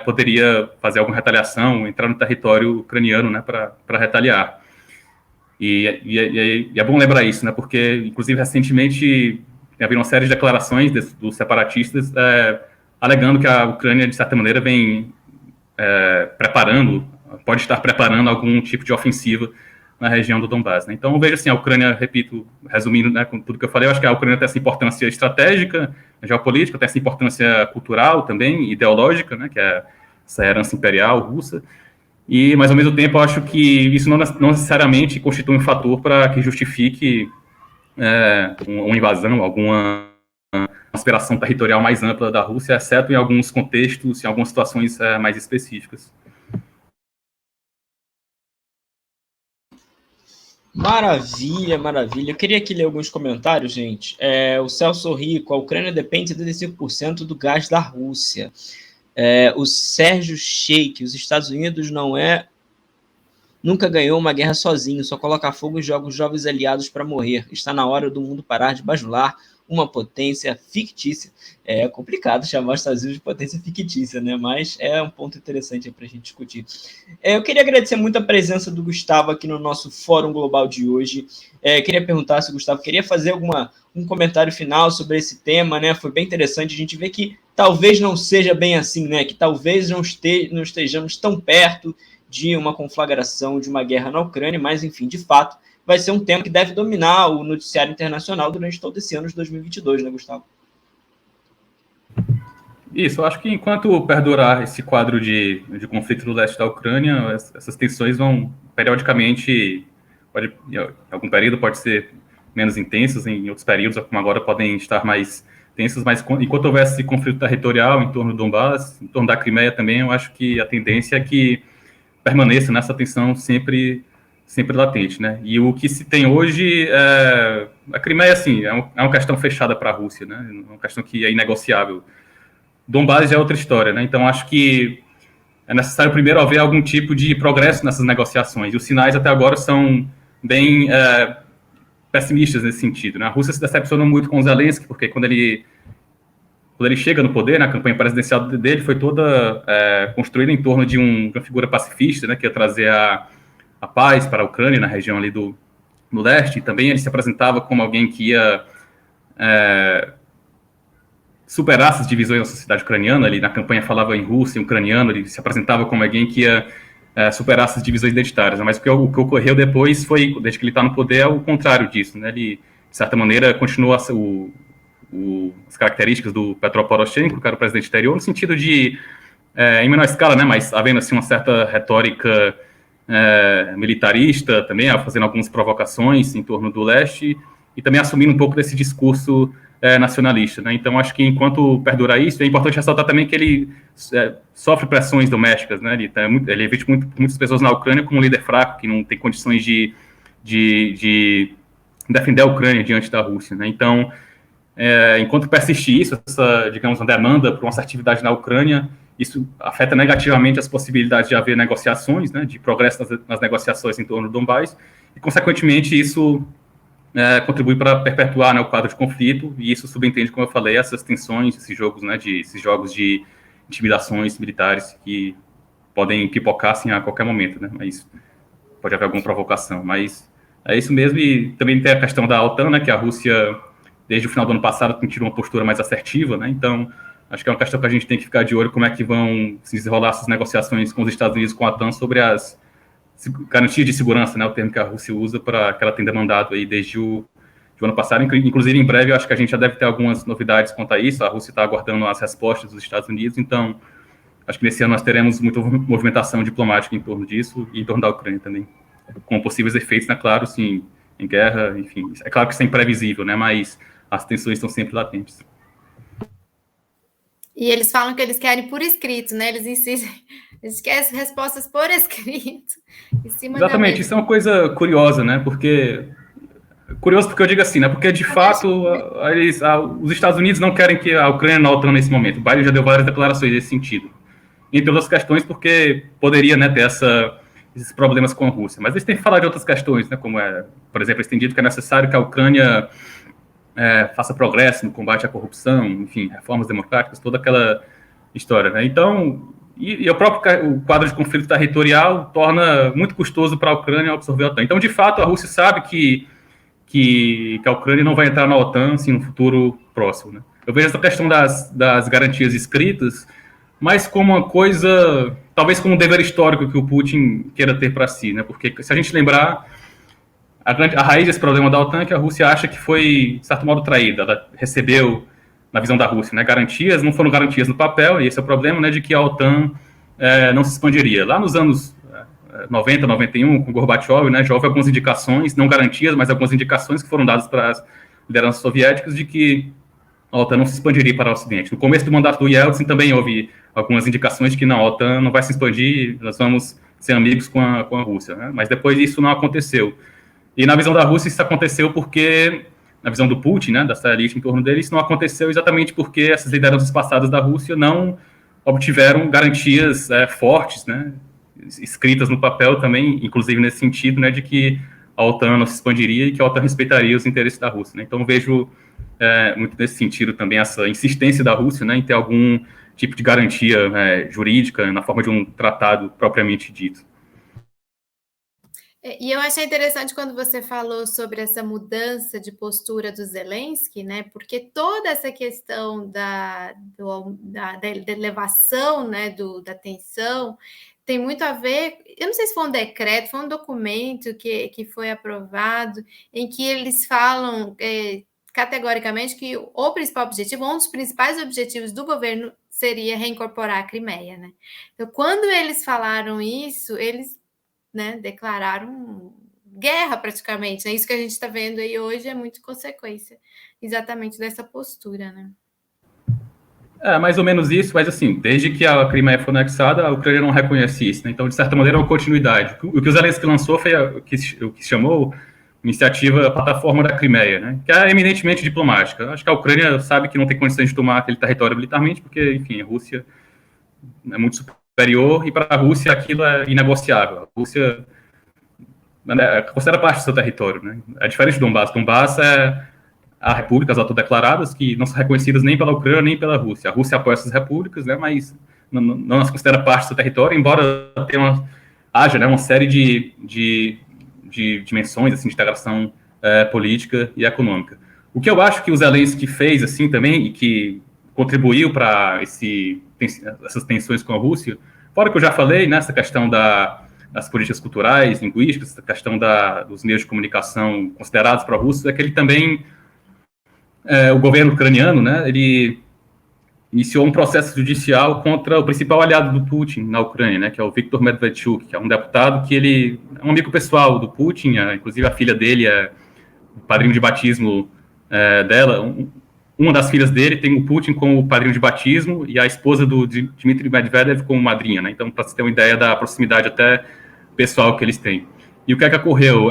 poderia fazer alguma retaliação, entrar no território ucraniano, né, para retaliar. E é bom lembrar isso, né, porque, inclusive, recentemente, havia uma série de declarações dos separatistas alegando que a Ucrânia, de certa maneira, vem pode estar preparando algum tipo de ofensiva na região do Donbás. Né? Então, eu vejo assim, a Ucrânia, repito, resumindo, né, com tudo que eu falei, eu acho que a Ucrânia tem essa importância estratégica, geopolítica, tem essa importância cultural também, ideológica, né, que é essa herança imperial russa, mas, ao mesmo tempo, eu acho que isso não necessariamente constitui um fator para que justifique uma invasão, alguma conspiração territorial mais ampla da Rússia, exceto em alguns contextos, em algumas situações mais específicas. Maravilha, maravilha. Eu queria aqui ler alguns comentários, gente. O Celso Rico, a Ucrânia depende de 75% do gás da Rússia. O Sérgio Sheik, os Estados Unidos nunca ganhou uma guerra sozinho, só coloca fogo e joga os jovens aliados para morrer. Está na hora do mundo parar de bajular uma potência fictícia. É complicado chamar os Estados Unidos de potência fictícia, né? Mas é um ponto interessante para a gente discutir. Eu queria agradecer muito a presença do Gustavo aqui no nosso Fórum Global de hoje. Queria perguntar se o Gustavo queria fazer um comentário final sobre esse tema, né? Foi bem interessante a gente ver que talvez não seja bem assim, né? Que talvez não estejamos tão perto de uma conflagração, de uma guerra na Ucrânia, mas, enfim, de fato, vai ser um tema que deve dominar o noticiário internacional durante todo esse ano de 2022, né, Gustavo? Isso, eu acho que enquanto perdurar esse quadro de conflito no leste da Ucrânia, essas tensões vão, periodicamente, em algum período pode ser menos intensas, em outros períodos, como agora, podem estar mais tensas, mas enquanto houver esse conflito territorial em torno do Donbass, em torno da Crimeia também, eu acho que a tendência é que permaneça nessa tensão sempre latente, né? E o que se tem hoje, a Crimeia, assim, é uma questão fechada para a Rússia, né? É uma questão que é inegociável. Donbass já é outra história, né? Então, acho que é necessário primeiro haver algum tipo de progresso nessas negociações. E os sinais até agora são bem pessimistas nesse sentido, né? A Rússia se decepcionou muito com o Zelensky, porque quando ele chega no poder, né, a campanha presidencial dele foi toda construída em torno de uma figura pacifista, né, que ia trazer a paz para a Ucrânia, na região ali no leste. E também ele se apresentava como alguém que ia superar essas divisões na sociedade ucraniana. Ali na campanha falava em russo e ucraniano, ele se apresentava como alguém que ia superar essas divisões identitárias. Mas o que ocorreu depois foi, desde que ele está no poder, é o contrário disso, né? Ele, de certa maneira, continua as características do Petro Poroshenko, que era o presidente anterior, no sentido de, em menor escala, né, mas havendo assim uma certa retórica militarista também, fazendo algumas provocações em torno do leste, e também assumindo um pouco desse discurso nacionalista, né? Então, acho que enquanto perdurar isso, é importante ressaltar também que ele sofre pressões domésticas, né? Ele é visto muitas pessoas na Ucrânia como um líder fraco, que não tem condições de defender a Ucrânia diante da Rússia, né? Então, enquanto persistir isso, essa, digamos, uma demanda por uma assertividade na Ucrânia, isso afeta negativamente as possibilidades de haver negociações, né, de progresso nas negociações em torno do Donbass, e, consequentemente, isso contribui para perpetuar, né, o quadro de conflito, e isso subentende, como eu falei, essas tensões, esses jogos de intimidações militares que podem pipocar assim, a qualquer momento, né, mas pode haver alguma provocação, mas é isso mesmo. E também tem a questão da OTAN, né, que a Rússia, desde o final do ano passado, tem tido uma postura mais assertiva, né? Então, acho que é uma questão que a gente tem que ficar de olho, como é que vão se desenrolar essas negociações com os Estados Unidos, com a OTAN, sobre as garantias de segurança, né? O termo que a Rússia usa, para que ela tem demandado aí desde o ano passado. Inclusive, em breve, eu acho que a gente já deve ter algumas novidades quanto a isso. A Rússia está aguardando as respostas dos Estados Unidos, então acho que nesse ano nós teremos muita movimentação diplomática em torno disso e em torno da Ucrânia também, com possíveis efeitos, né? Claro, sim, em guerra, enfim. É claro que isso é imprevisível, né? Mas as tensões estão sempre latentes. E eles falam que eles querem por escrito, né? Eles insistem, eles querem respostas por escrito. Exatamente, isso é uma coisa curiosa, né? Curioso porque eu digo assim, né? Porque, de fato, os Estados Unidos não querem que a Ucrânia na OTAN nesse momento. O Biden já deu várias declarações nesse sentido. Entre outras questões, porque poderia, né, ter esses problemas com a Rússia. Mas eles têm que falar de outras questões, né? Como por exemplo, eles têm dito que é necessário que a Ucrânia faça progresso no combate à corrupção, enfim, reformas democráticas, toda aquela história, né? Então, o próprio quadro de conflito territorial torna muito custoso para a Ucrânia absorver a OTAN. Então, de fato, a Rússia sabe que a Ucrânia não vai entrar na OTAN, assim, no futuro próximo, né? Eu vejo essa questão das garantias escritas, mas como uma coisa, talvez como um dever histórico que o Putin queira ter para si, né? Porque, se a gente lembrar, a raiz desse problema da OTAN é que a Rússia acha que foi, de certo modo, traída. Ela recebeu, na visão da Rússia, né, garantias, não foram garantias no papel, e esse é o problema, né, de que a OTAN não se expandiria. Lá nos anos 90, 91, com Gorbachev, né, já houve algumas indicações, não garantias, mas algumas indicações que foram dadas para as lideranças soviéticas de que a OTAN não se expandiria para o Ocidente. No começo do mandato do Yeltsin também houve algumas indicações de que não, a OTAN não vai se expandir, nós vamos ser amigos com a Rússia, né? Mas depois isso não aconteceu. E na visão da Rússia isso aconteceu porque, na visão do Putin, né, dessa elite em torno dele, isso não aconteceu exatamente porque essas lideranças passadas da Rússia não obtiveram garantias fortes, né, escritas no papel também, inclusive nesse sentido, né, de que a OTAN não se expandiria e que a OTAN respeitaria os interesses da Rússia, né? Então vejo muito nesse sentido também essa insistência da Rússia, né, em ter algum tipo de garantia jurídica na forma de um tratado propriamente dito. E eu achei interessante quando você falou sobre essa mudança de postura do Zelensky, né? Porque toda essa questão da elevação, né, da tensão, tem muito a ver. Eu não sei se foi um decreto, foi um documento que foi aprovado, em que eles falam categoricamente que o principal objetivo, um dos principais objetivos do governo seria reincorporar a Crimeia, né? Então, quando eles falaram isso, eles, né, declararam guerra praticamente, né? Isso que a gente está vendo aí hoje é muito consequência exatamente dessa postura, né? Mais ou menos isso, mas assim, desde que a Crimeia foi anexada, a Ucrânia não reconhece isso, né? Então, de certa maneira, é uma continuidade. O que o Zelensky lançou foi o que se chamou iniciativa Plataforma da Crimeia, né? Que é eminentemente diplomática. Acho que a Ucrânia sabe que não tem condições de tomar aquele território militarmente, porque, enfim, a Rússia é muito superior, e para a Rússia aquilo é inegociável. A Rússia considera parte do seu território, né? É diferente do Donbass. Donbass há repúblicas autodeclaradas que não são reconhecidas nem pela Ucrânia nem pela Rússia. A Rússia apoia essas repúblicas, né? Mas não as considera parte do seu território, embora haja, né, uma série de dimensões assim, de integração política e econômica. O que eu acho que o Zelensky fez assim também e que contribuiu para essas tensões com a Rússia, fora que eu já falei, nessa questão das políticas culturais, linguísticas, essa questão dos meios de comunicação considerados pró-russos, é que ele também, o governo ucraniano, né, ele iniciou um processo judicial contra o principal aliado do Putin na Ucrânia, né, que é o Viktor Medvedchuk, que é um deputado que ele é um amigo pessoal do Putin, inclusive a filha dele é o padrinho de batismo dela. Uma das filhas dele tem o Putin como padrinho de batismo e a esposa do Dmitry Medvedev como madrinha, né? Então, para você ter uma ideia da proximidade até pessoal que eles têm. E o que é que ocorreu?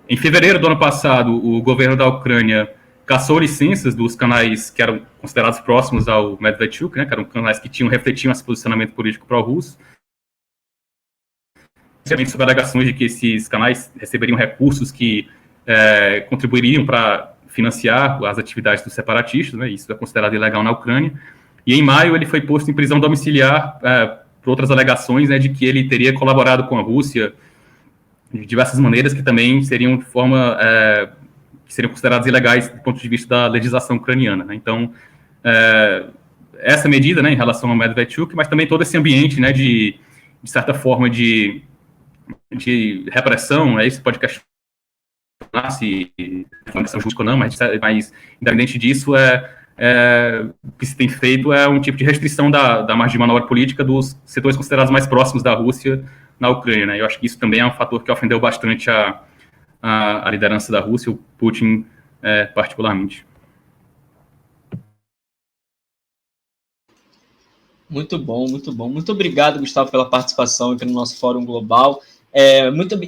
Em fevereiro do ano passado, o governo da Ucrânia cassou licenças dos canais que eram considerados próximos ao Medvedchuk, né? Que eram canais que refletiam esse posicionamento político pró-russo. Sobre alegações de que esses canais receberiam recursos que contribuiriam para financiar as atividades dos separatistas, né? Isso é considerado ilegal na Ucrânia. E em maio ele foi posto em prisão domiciliar por outras alegações, né, de que ele teria colaborado com a Rússia de diversas maneiras que também seriam de forma que seriam consideradas ilegais do ponto de vista da legislação ucraniana, né? Então essa medida, né, em relação ao Medvedchuk, mas também todo esse ambiente, né, de certa forma de repressão, isso pode questionar se é justo ou não, mas independente disso, o que se tem feito é um tipo de restrição da margem de manobra política dos setores considerados mais próximos da Rússia na Ucrânia, né? Eu acho que isso também é um fator que ofendeu bastante a liderança da Rússia, o Putin particularmente. Muito bom, muito bom. Muito obrigado, Gustavo, pela participação aqui no nosso Fórum Global.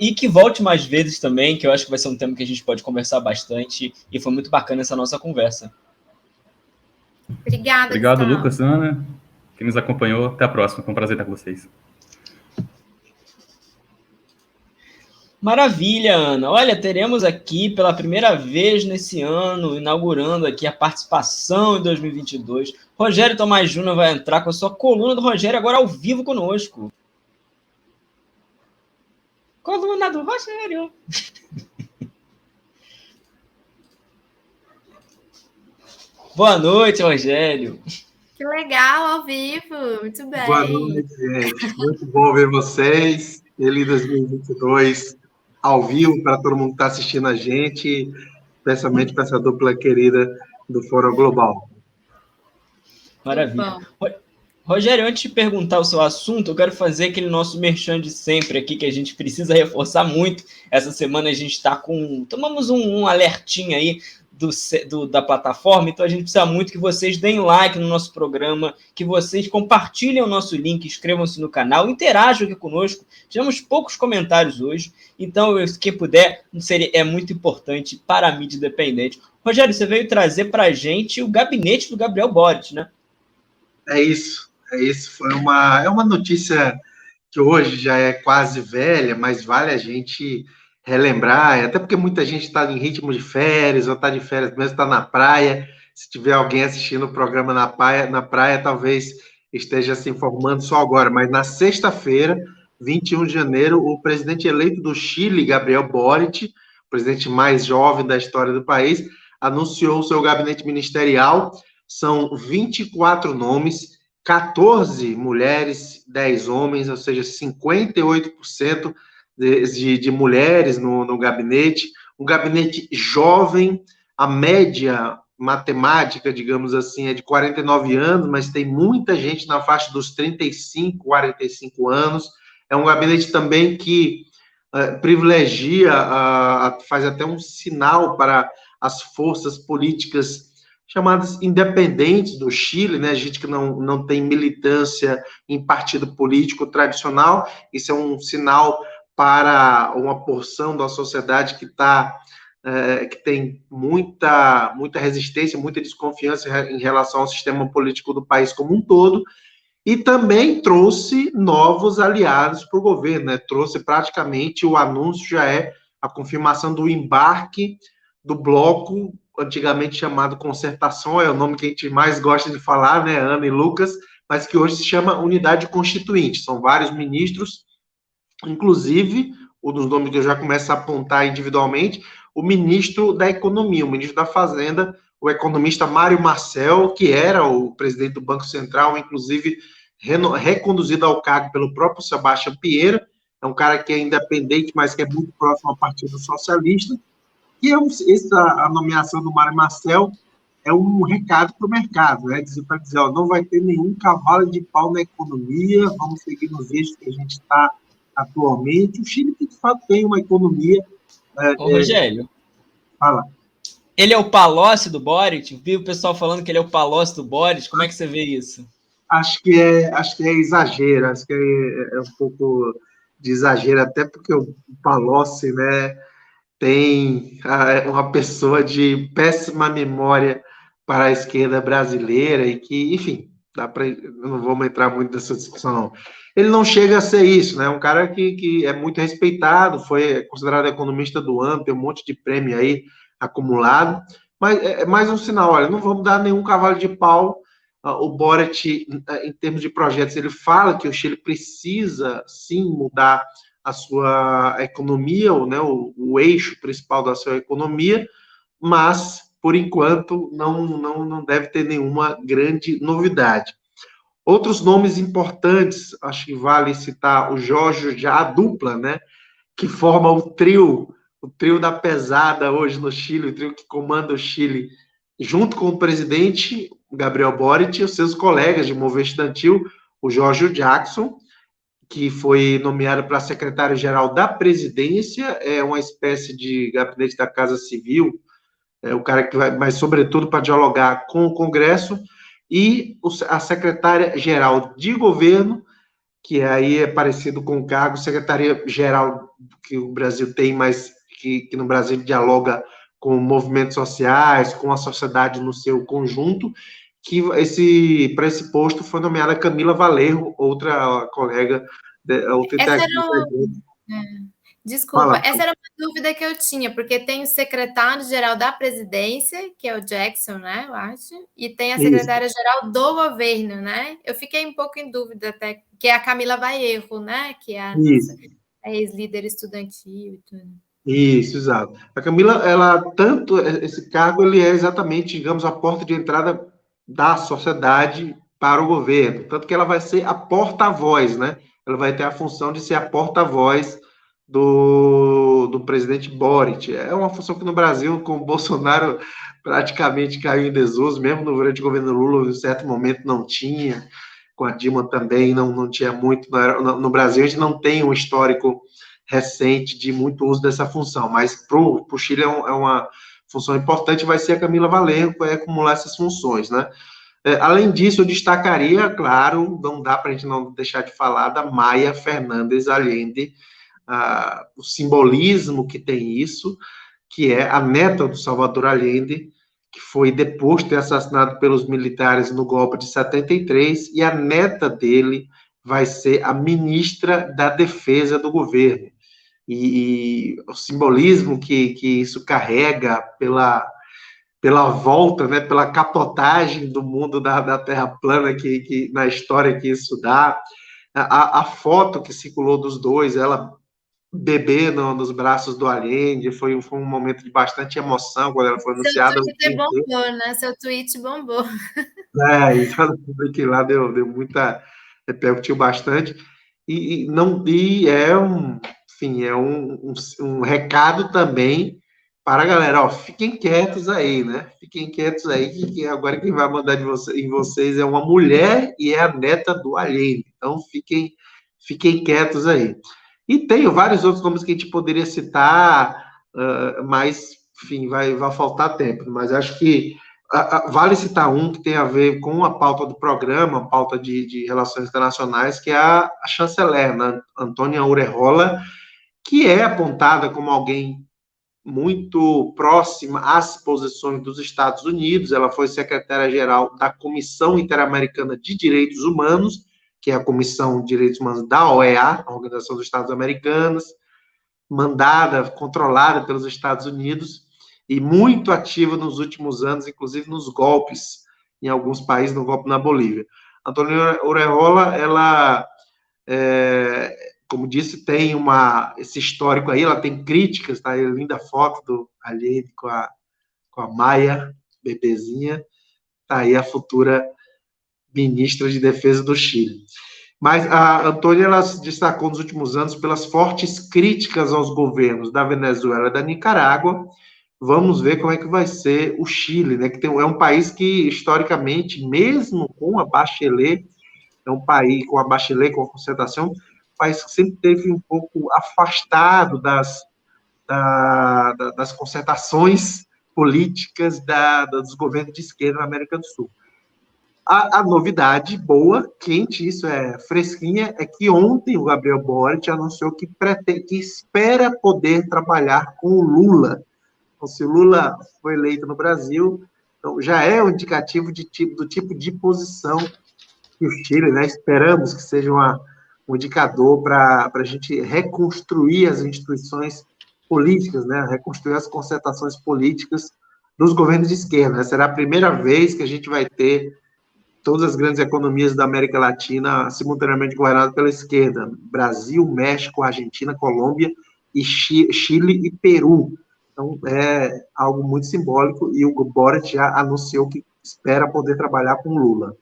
E que volte mais vezes também, que eu acho que vai ser um tema que a gente pode conversar bastante, e foi muito bacana essa nossa conversa. Obrigada, Obrigado, Gustavo. Lucas, Ana, que nos acompanhou. Até a próxima, foi um prazer estar com vocês. Maravilha, Ana. Olha, teremos aqui pela primeira vez nesse ano, inaugurando aqui a participação em 2022. Rogério Tomás Júnior vai entrar com a sua coluna do Rogério agora ao vivo conosco. Coluna do Rogério. Boa noite, Rogério. Que legal, ao vivo. Muito bem. Boa noite, gente. Muito bom ver vocês. Feliz 2022 ao vivo para todo mundo que está assistindo a gente, especialmente para essa dupla querida do Fórum Global. Maravilha. Rogério, antes de perguntar o seu assunto, eu quero fazer aquele nosso merchan de sempre aqui, que a gente precisa reforçar muito. Essa semana a gente está tomamos um alertinho aí da plataforma, então a gente precisa muito que vocês deem like no nosso programa, que vocês compartilhem o nosso link, inscrevam-se no canal, interajam aqui conosco. Tivemos poucos comentários hoje, então quem puder, é muito importante para a mídia independente. Rogério, você veio trazer para a gente o gabinete do Gabriel Boric, né? É isso. É uma notícia que hoje já é quase velha, mas vale a gente relembrar, até porque muita gente está em ritmo de férias, ou está de férias mesmo, está na praia. Se tiver alguém assistindo o programa na praia, talvez esteja se informando só agora, mas na sexta-feira, 21 de janeiro, o presidente eleito do Chile, Gabriel Boric, o presidente mais jovem da história do país, anunciou o seu gabinete ministerial. São 24 nomes, 14 mulheres, 10 homens, ou seja, 58% de mulheres no gabinete, um gabinete jovem, a média matemática, digamos assim, é de 49 anos, mas tem muita gente na faixa dos 35, 45 anos. É um gabinete também que privilegia, faz até um sinal para as forças políticas chamadas independentes do Chile, né? Gente que não tem militância em partido político tradicional. Isso é um sinal para uma porção da sociedade que tem muita resistência, muita desconfiança em relação ao sistema político do país como um todo, e também trouxe novos aliados para o governo, né? Trouxe praticamente, o anúncio já é a confirmação do embarque do bloco, antigamente chamado Concertação, é o nome que a gente mais gosta de falar, né, Ana e Lucas, mas que hoje se chama Unidade Constituinte. São vários ministros, inclusive, um dos nomes que eu já começo a apontar individualmente, o ministro da Economia, o ministro da Fazenda, o economista Mário Marcel, que era o presidente do Banco Central, inclusive reconduzido ao cargo pelo próprio Sebastião Pinheira. É um cara que é independente, mas que é muito próximo ao Partido Socialista. E a nomeação do Mário Marcel é um recado para o mercado, né? Para dizer, não vai ter nenhum cavalo de pau na economia, vamos seguir nos eixos que a gente está atualmente. O Chile, de fato, tem uma economia... Rogério, fala. Ele é o Palocci do Boric? Vi o pessoal falando que ele é o Palocci do Boric. Como é que você vê isso? Acho que é exagero, acho que é um pouco de exagero, até porque o Palocci, né, tem uma pessoa de péssima memória para a esquerda brasileira e que, enfim, não vamos entrar muito nessa discussão, não. Ele não chega a ser isso, né? É um cara que é muito respeitado, foi considerado economista do ano, tem um monte de prêmio aí acumulado, mas é mais um sinal, olha, não vamos dar nenhum cavalo de pau. O Boric, em termos de projetos, ele fala que o Chile precisa, sim, mudar a sua economia, né, o eixo principal da sua economia, mas, por enquanto, não deve ter nenhuma grande novidade. Outros nomes importantes, acho que vale citar o Jorge, já a dupla, né, que forma o trio da pesada hoje no Chile, o trio que comanda o Chile, junto com o presidente Gabriel Boric e os seus colegas de movimento estudantil, o Jorge Jackson, que foi nomeado para secretário-geral da presidência, é uma espécie de gabinete da Casa Civil, é o cara que vai, mas sobretudo para dialogar com o Congresso, e a secretária-geral de governo, que aí é parecido com o cargo secretaria-geral que o Brasil tem, mas que no Brasil dialoga com movimentos sociais, com a sociedade no seu conjunto, que para esse posto foi nomeada Camila Valerro, outra colega, outra Desculpa, essa era uma dúvida que eu tinha, porque tem o secretário-geral da presidência, que é o Jackson, né, eu acho, e tem a secretária-geral do governo, né? Eu fiquei um pouco em dúvida até, que é a Camila Valerro, né, que é a ex-líder estudantil e tudo. Isso, exato. A Camila, esse cargo, ele é exatamente, digamos, a porta de entrada da sociedade para o governo, tanto que ela vai ser a porta-voz, né? Ela vai ter a função de ser a porta-voz do presidente Boric. É uma função que no Brasil, com o Bolsonaro, praticamente caiu em desuso, mesmo durante o governo Lula, em certo momento não tinha, com a Dilma também não tinha muito. No Brasil, a gente não tem um histórico recente de muito uso dessa função, mas para o Chile é uma função importante vai ser a Camila Valerro, que vai acumular essas funções, né? Além disso, eu destacaria, claro, não dá para a gente não deixar de falar da Maya Fernandes Allende, o simbolismo que tem isso, que é a neta do Salvador Allende, que foi deposto e assassinado pelos militares no golpe de 73, e a neta dele vai ser a ministra da Defesa do governo. E o simbolismo que isso carrega pela volta, né, pela capotagem do mundo da Terra plana, que na história que isso dá, a foto que circulou dos dois, ela bebê nos braços do Allende, foi um momento de bastante emoção quando ela foi anunciada. Seu tweet bombou, né? Seu tweet bombou. Que lá deu muita, repercutiu bastante, e é um recado também para a galera, ó, fiquem quietos aí, né? Fiquem quietos aí, que agora quem vai mandar em vocês é uma mulher e é a neta do Allende. Então, fiquem quietos aí. E tem vários outros nomes que a gente poderia citar, mas, enfim, vai faltar tempo. Mas acho que vale citar um que tem a ver com a pauta do programa, a pauta de relações internacionais, que é a chanceler, né, Antônia Urrejola, que é apontada como alguém muito próxima às posições dos Estados Unidos. Ela foi secretária-geral da Comissão Interamericana de Direitos Humanos, que é a Comissão de Direitos Humanos da OEA, a Organização dos Estados Americanos, mandada, controlada pelos Estados Unidos, e muito ativa nos últimos anos, inclusive nos golpes, em alguns países, no golpe na Bolívia. Antônia Urrejola, ela, como disse, tem esse histórico aí, ela tem críticas, tá? Linda foto do Allende com a Maya, bebezinha, tá aí a futura ministra de Defesa do Chile. Mas a Antônia, ela se destacou nos últimos anos pelas fortes críticas aos governos da Venezuela e da Nicarágua. Vamos ver como é que vai ser o Chile, né? Que é um país que, historicamente, mesmo com a Bachelet, com a concertação, um país que sempre teve um pouco afastado das concertações políticas dos governos de esquerda na América do Sul. A novidade boa, quente, isso é fresquinha, é que ontem o Gabriel Boric anunciou que espera poder trabalhar com o Lula. Então, se o Lula foi eleito no Brasil, então já é um indicativo do tipo de posição que o Chile, né, esperamos que seja um indicador para a gente reconstruir as instituições políticas, né, reconstruir as concertações políticas dos governos de esquerda. Né? Será a primeira vez que a gente vai ter todas as grandes economias da América Latina simultaneamente governadas pela esquerda: Brasil, México, Argentina, Colômbia, e Chile e Peru. Então, é algo muito simbólico, e o Boric já anunciou que espera poder trabalhar com Lula.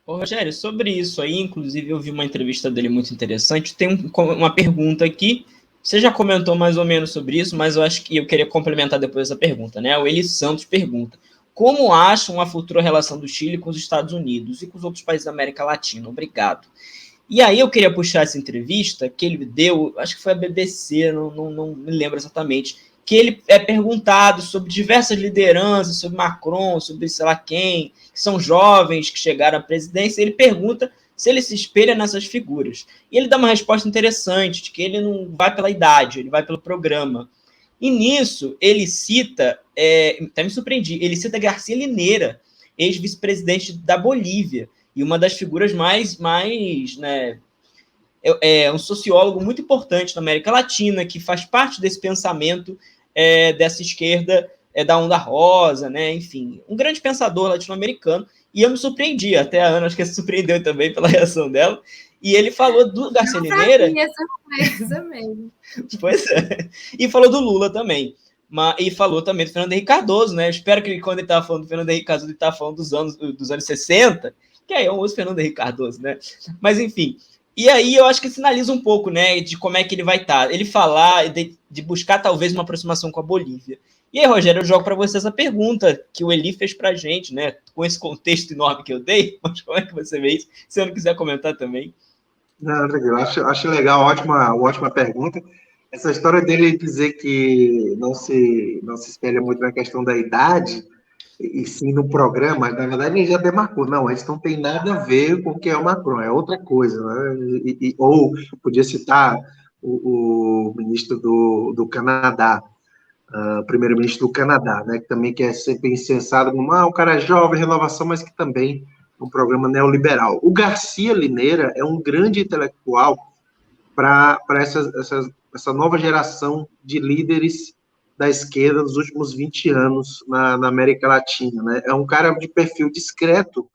Ô, Rogério, sobre isso aí, inclusive eu vi uma entrevista dele muito interessante, tem uma pergunta aqui, você já comentou mais ou menos sobre isso, mas eu acho que eu queria complementar depois essa pergunta, né? O Eli Santos pergunta: como acham a futura relação do Chile com os Estados Unidos e com os outros países da América Latina? Obrigado. E aí eu queria puxar essa entrevista que ele deu, acho que foi a BBC, não me lembro exatamente, que ele é perguntado sobre diversas lideranças, sobre Macron, sobre sei lá quem, que são jovens que chegaram à presidência, ele pergunta se ele se espelha nessas figuras. E ele dá uma resposta interessante, de que ele não vai pela idade, ele vai pelo programa. E nisso, ele cita, até me surpreendi, ele cita Garcia Linera, ex-vice-presidente da Bolívia, e uma das figuras mais né, um sociólogo muito importante na América Latina, que faz parte desse pensamento dessa esquerda da onda rosa, né, enfim, um grande pensador latino-americano, e eu me surpreendi, até a Ana acho que se surpreendeu também pela reação dela, e ele falou do Garcia Linera... Surpresa mesmo. Pois é. E falou do Lula também. E falou também do Fernando Henrique Cardoso, né? Eu espero que quando ele estava falando do Fernando Henrique Cardoso, ele estava falando dos anos 60, que aí eu uso Fernando Henrique Cardoso, né? Mas, enfim. E aí eu acho que sinaliza um pouco, né, de como é que ele vai estar. Ele falar de buscar talvez uma aproximação com a Bolívia. E aí, Rogério, eu jogo para você essa pergunta que o Eli fez para a gente, né? Com esse contexto enorme que eu dei, mas como é que você vê isso? Se você não quiser comentar também. Não, acho legal, ótima pergunta. Essa história dele dizer que não se espelha muito na questão da idade, e sim no programa, na verdade ele já demarcou, não, isso não tem nada a ver com o que é o Macron, é outra coisa, né? Ou podia citar o ministro do Canadá, o primeiro-ministro do Canadá, né, que também quer ser insensado como um cara jovem, renovação, mas que também é um programa neoliberal. O Garcia Lineira é um grande intelectual para essa nova geração de líderes da esquerda nos últimos 20 anos na América Latina. Né? É um cara de perfil discreto,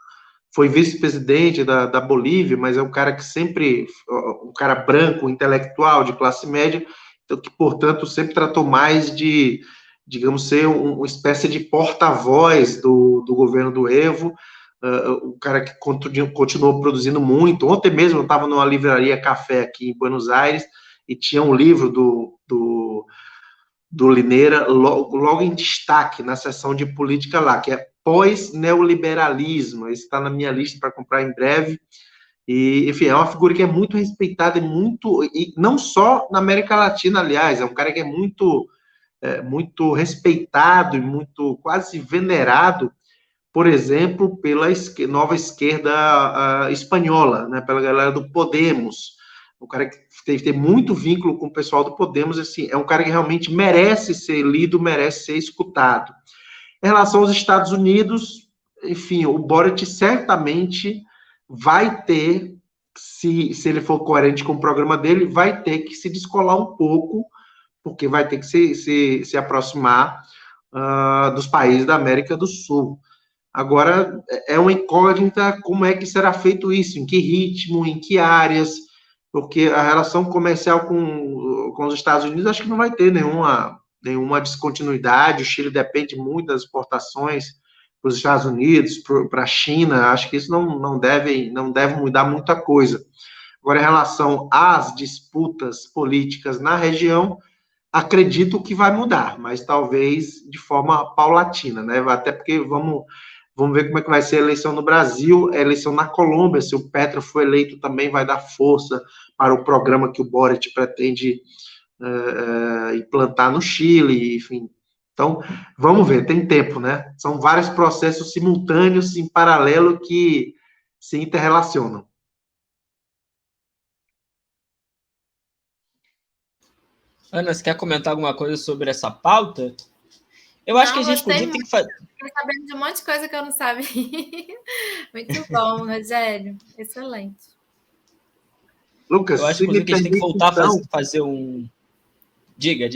foi vice-presidente da Bolívia, mas é um cara que sempre, um cara branco, intelectual, de classe média, então, que, portanto, sempre tratou mais de, digamos, ser uma espécie de porta-voz do governo do Evo, um cara que continuou produzindo muito. Ontem mesmo eu estava numa livraria Café aqui em Buenos Aires e tinha um livro do Lineira logo em destaque na seção de política lá, que é Pós-Neoliberalismo. Esse está na minha lista para comprar em breve. E, enfim, é uma figura que é muito respeitada e não só na América Latina, aliás, é um cara que é muito respeitado e muito quase venerado, por exemplo, pela nova esquerda espanhola, né, pela galera do Podemos. Um cara que tem muito vínculo com o pessoal do Podemos, assim, é um cara que realmente merece ser lido, merece ser escutado. Em relação aos Estados Unidos, enfim, o Boric certamente vai ter, se ele for coerente com o programa dele, vai ter que se descolar um pouco, porque vai ter que se aproximar dos países da América do Sul. Agora, é uma incógnita como é que será feito isso, em que ritmo, em que áreas, porque a relação comercial com os Estados Unidos acho que não vai ter nenhuma descontinuidade. O Chile depende muito das exportações para os Estados Unidos, para a China. Acho que isso não deve mudar muita coisa. Agora, em relação às disputas políticas na região, acredito que vai mudar, mas talvez de forma paulatina, né? Até porque vamos ver como é que vai ser a eleição no Brasil, a eleição na Colômbia, se o Petro for eleito também vai dar força para o programa que o Boric pretende implantar no Chile, enfim. Então, vamos ver, tem tempo, né? São vários processos simultâneos, em paralelo, que se interrelacionam. Ana, você quer comentar alguma coisa sobre essa pauta? Eu acho que a gente podia ter que fazer. Estou sabendo de um monte de coisa que eu não sabia. Muito bom, Rogério. Excelente. Lucas, eu acho que a gente tem que voltar a fazer um. Diga.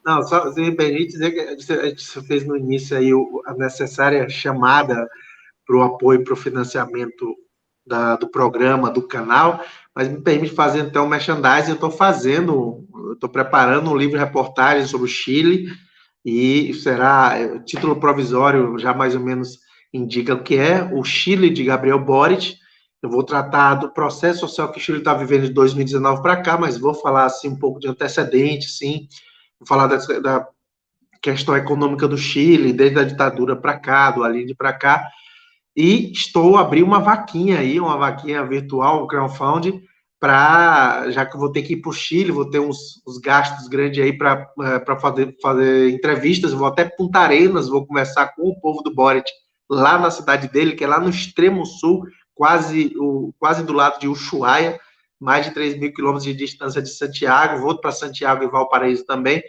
Não, só se me permite dizer que a gente fez no início aí a necessária chamada para o apoio, para o financiamento do programa, do canal, mas me permite fazer, então, merchandising. Eu estou preparando um livro-reportagem sobre o Chile, e será, o título provisório já mais ou menos indica o que é, o Chile de Gabriel Boric. Eu vou tratar do processo social que o Chile está vivendo de 2019 para cá, mas vou falar assim, um pouco de antecedente, sim. Vou falar da questão econômica do Chile, desde a ditadura para cá, do Allende para cá. E estou abrindo uma vaquinha virtual, um crowdfunding, já que eu vou ter que ir para o Chile, vou ter uns gastos grandes aí para fazer entrevistas, vou até Punta Arenas, vou conversar com o povo do Boric, lá na cidade dele, que é lá no extremo sul, quase do lado de Ushuaia, mais de 3.000 quilômetros de distância de Santiago. Vou para Santiago e Valparaíso também.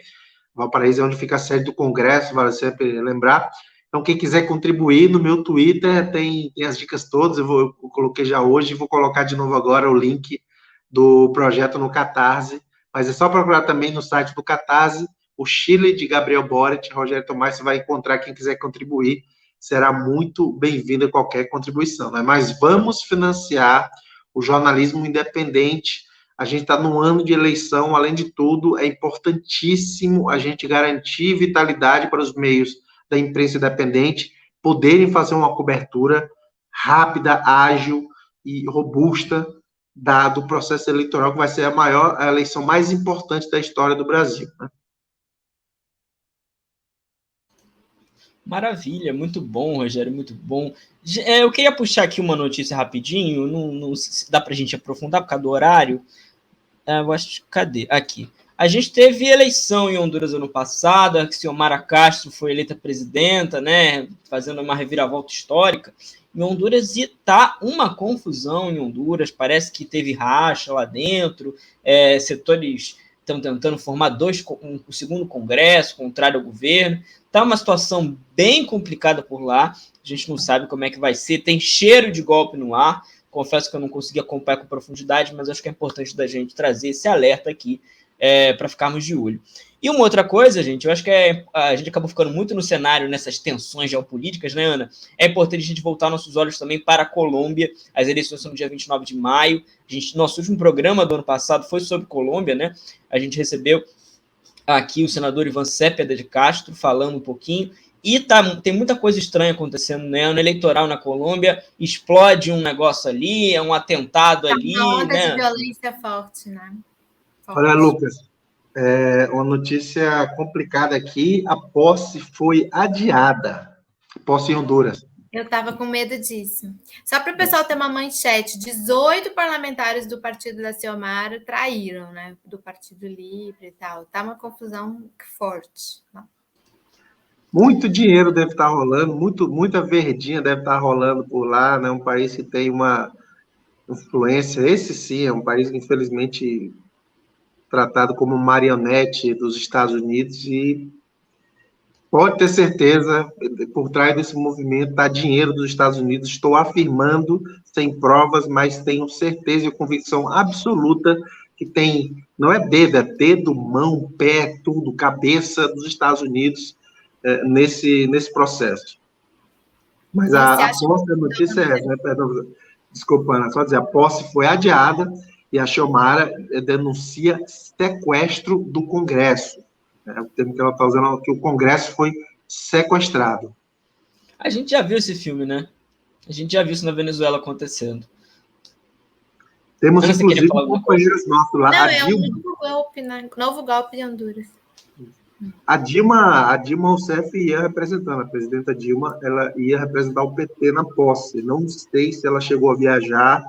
Valparaíso é onde fica a sede do Congresso, vale sempre lembrar. Então, quem quiser contribuir, no meu Twitter tem as dicas todas, eu coloquei já hoje, vou colocar de novo agora o link do projeto no Catarse, mas é só procurar também no site do Catarse, o Chile de Gabriel Boric, Rogério Tomás, você vai encontrar quem quiser contribuir, será muito bem-vinda qualquer contribuição, né? Mas vamos financiar o jornalismo independente. A gente está num ano de eleição, além de tudo, é importantíssimo a gente garantir vitalidade para os meios da imprensa independente poderem fazer uma cobertura rápida, ágil e robusta do processo eleitoral, que vai ser a eleição mais importante da história do Brasil, né? Maravilha, muito bom, Rogério, muito bom. Eu queria puxar aqui uma notícia rapidinho, não dá para a gente aprofundar por causa do horário. Eu acho, cadê? Aqui. A gente teve eleição em Honduras ano passado, a Xiomara Castro foi eleita presidenta, né, fazendo uma reviravolta histórica em Honduras, e está uma confusão em Honduras, parece que teve racha lá dentro, setores estão tentando formar o segundo congresso, contrário ao governo, está uma situação bem complicada por lá, a gente não sabe como é que vai ser, tem cheiro de golpe no ar, confesso que eu não consegui acompanhar com profundidade, mas acho que é importante da gente trazer esse alerta aqui, para ficarmos de olho. E uma outra coisa, gente, eu acho que a gente acabou ficando muito no cenário nessas tensões geopolíticas, né, Ana? É importante a gente voltar nossos olhos também para a Colômbia. As eleições são no dia 29 de maio. Nosso último programa do ano passado foi sobre Colômbia, né? A gente recebeu aqui o senador Ivan Cepeda de Castro falando um pouquinho. E tem muita coisa estranha acontecendo, né? Ano eleitoral na Colômbia, explode um negócio ali, é um atentado ali, uma onda né? de violência forte, né? Olha, Lucas, uma notícia complicada aqui, a posse foi adiada, posse em Honduras. Eu estava com medo disso. Só para o pessoal ter uma manchete, 18 parlamentares do partido da Xiomara traíram, né? Do Partido Livre e tal. Tá uma confusão forte. Muito dinheiro deve estar rolando, muita verdinha deve estar rolando por lá, né? Um país que tem uma influência, esse sim, é um país que infelizmente tratado como marionete dos Estados Unidos, e pode ter certeza, por trás desse movimento está dinheiro dos Estados Unidos. Estou afirmando, sem provas, mas tenho certeza e convicção absoluta que tem, não é dedo, mão, pé, tudo, cabeça dos Estados Unidos nesse processo. Mas a posse da notícia é essa, né? Perdão, desculpa, Ana, só dizer, a posse foi adiada e a Xiomara denuncia sequestro do Congresso. O termo que ela está usando é que o Congresso foi sequestrado. A gente já viu esse filme, né? A gente já viu isso na Venezuela acontecendo. Temos, inclusive, companheiros nossos lá. Não, é um novo golpe, né? Novo golpe de Honduras. A Dilma Rousseff ia representando, a presidenta Dilma, ela ia representar o PT na posse. Não sei se ela chegou a viajar.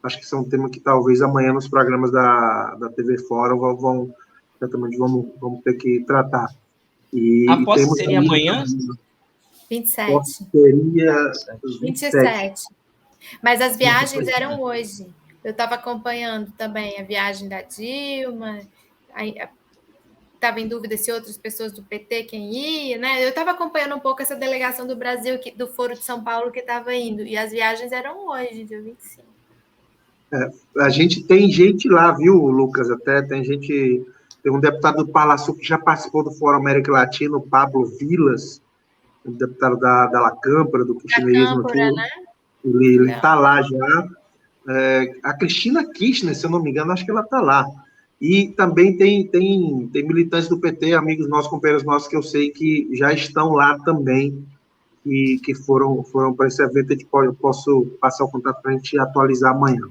Acho que isso é um tema que talvez amanhã nos programas da TV Fórum vamos ter que tratar. A posse seria amanhã? 27. Posse seria 27. Mas as viagens eram hoje. Eu estava acompanhando também a viagem da Dilma, estava em dúvida se outras pessoas do PT quem ia, né? Eu estava acompanhando um pouco essa delegação do Brasil, do Foro de São Paulo, que estava indo, e as viagens eram hoje, dia 25. A gente tem gente lá, viu, Lucas? Até tem um deputado do Palácio que já participou do Fórum América Latina, o Pablo Vilas, um deputado da Câmara, do kirchnerismo aqui. Né? Ele está lá já. A Cristina Kirchner, se eu não me engano, acho que ela está lá. E também tem militantes do PT, amigos nossos, companheiros nossos, que eu sei que já estão lá também, e que foram para esse evento. Eu posso passar o contato para a gente atualizar amanhã.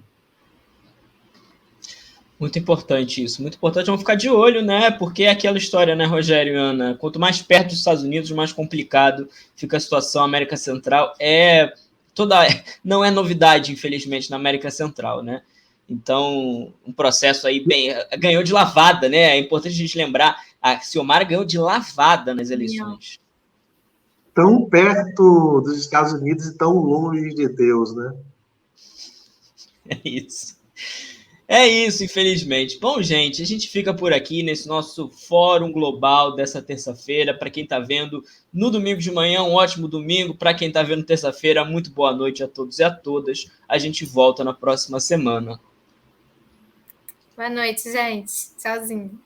Muito importante isso, muito importante. Vamos ficar de olho, né? Porque é aquela história, né, Rogério e Ana? Quanto mais perto dos Estados Unidos, mais complicado fica a situação. A América Central não é novidade, infelizmente, na América Central, né? Então, um processo aí ganhou de lavada, né? É importante a gente lembrar, a Xiomara ganhou de lavada nas eleições. Tão perto dos Estados Unidos e tão longe de Deus, né? É isso, infelizmente. Bom, gente, a gente fica por aqui nesse nosso Fórum Global dessa terça-feira. Para quem está vendo no domingo de manhã, um ótimo domingo. Para quem está vendo terça-feira, muito boa noite a todos e a todas. A gente volta na próxima semana. Boa noite, gente. Tchauzinho.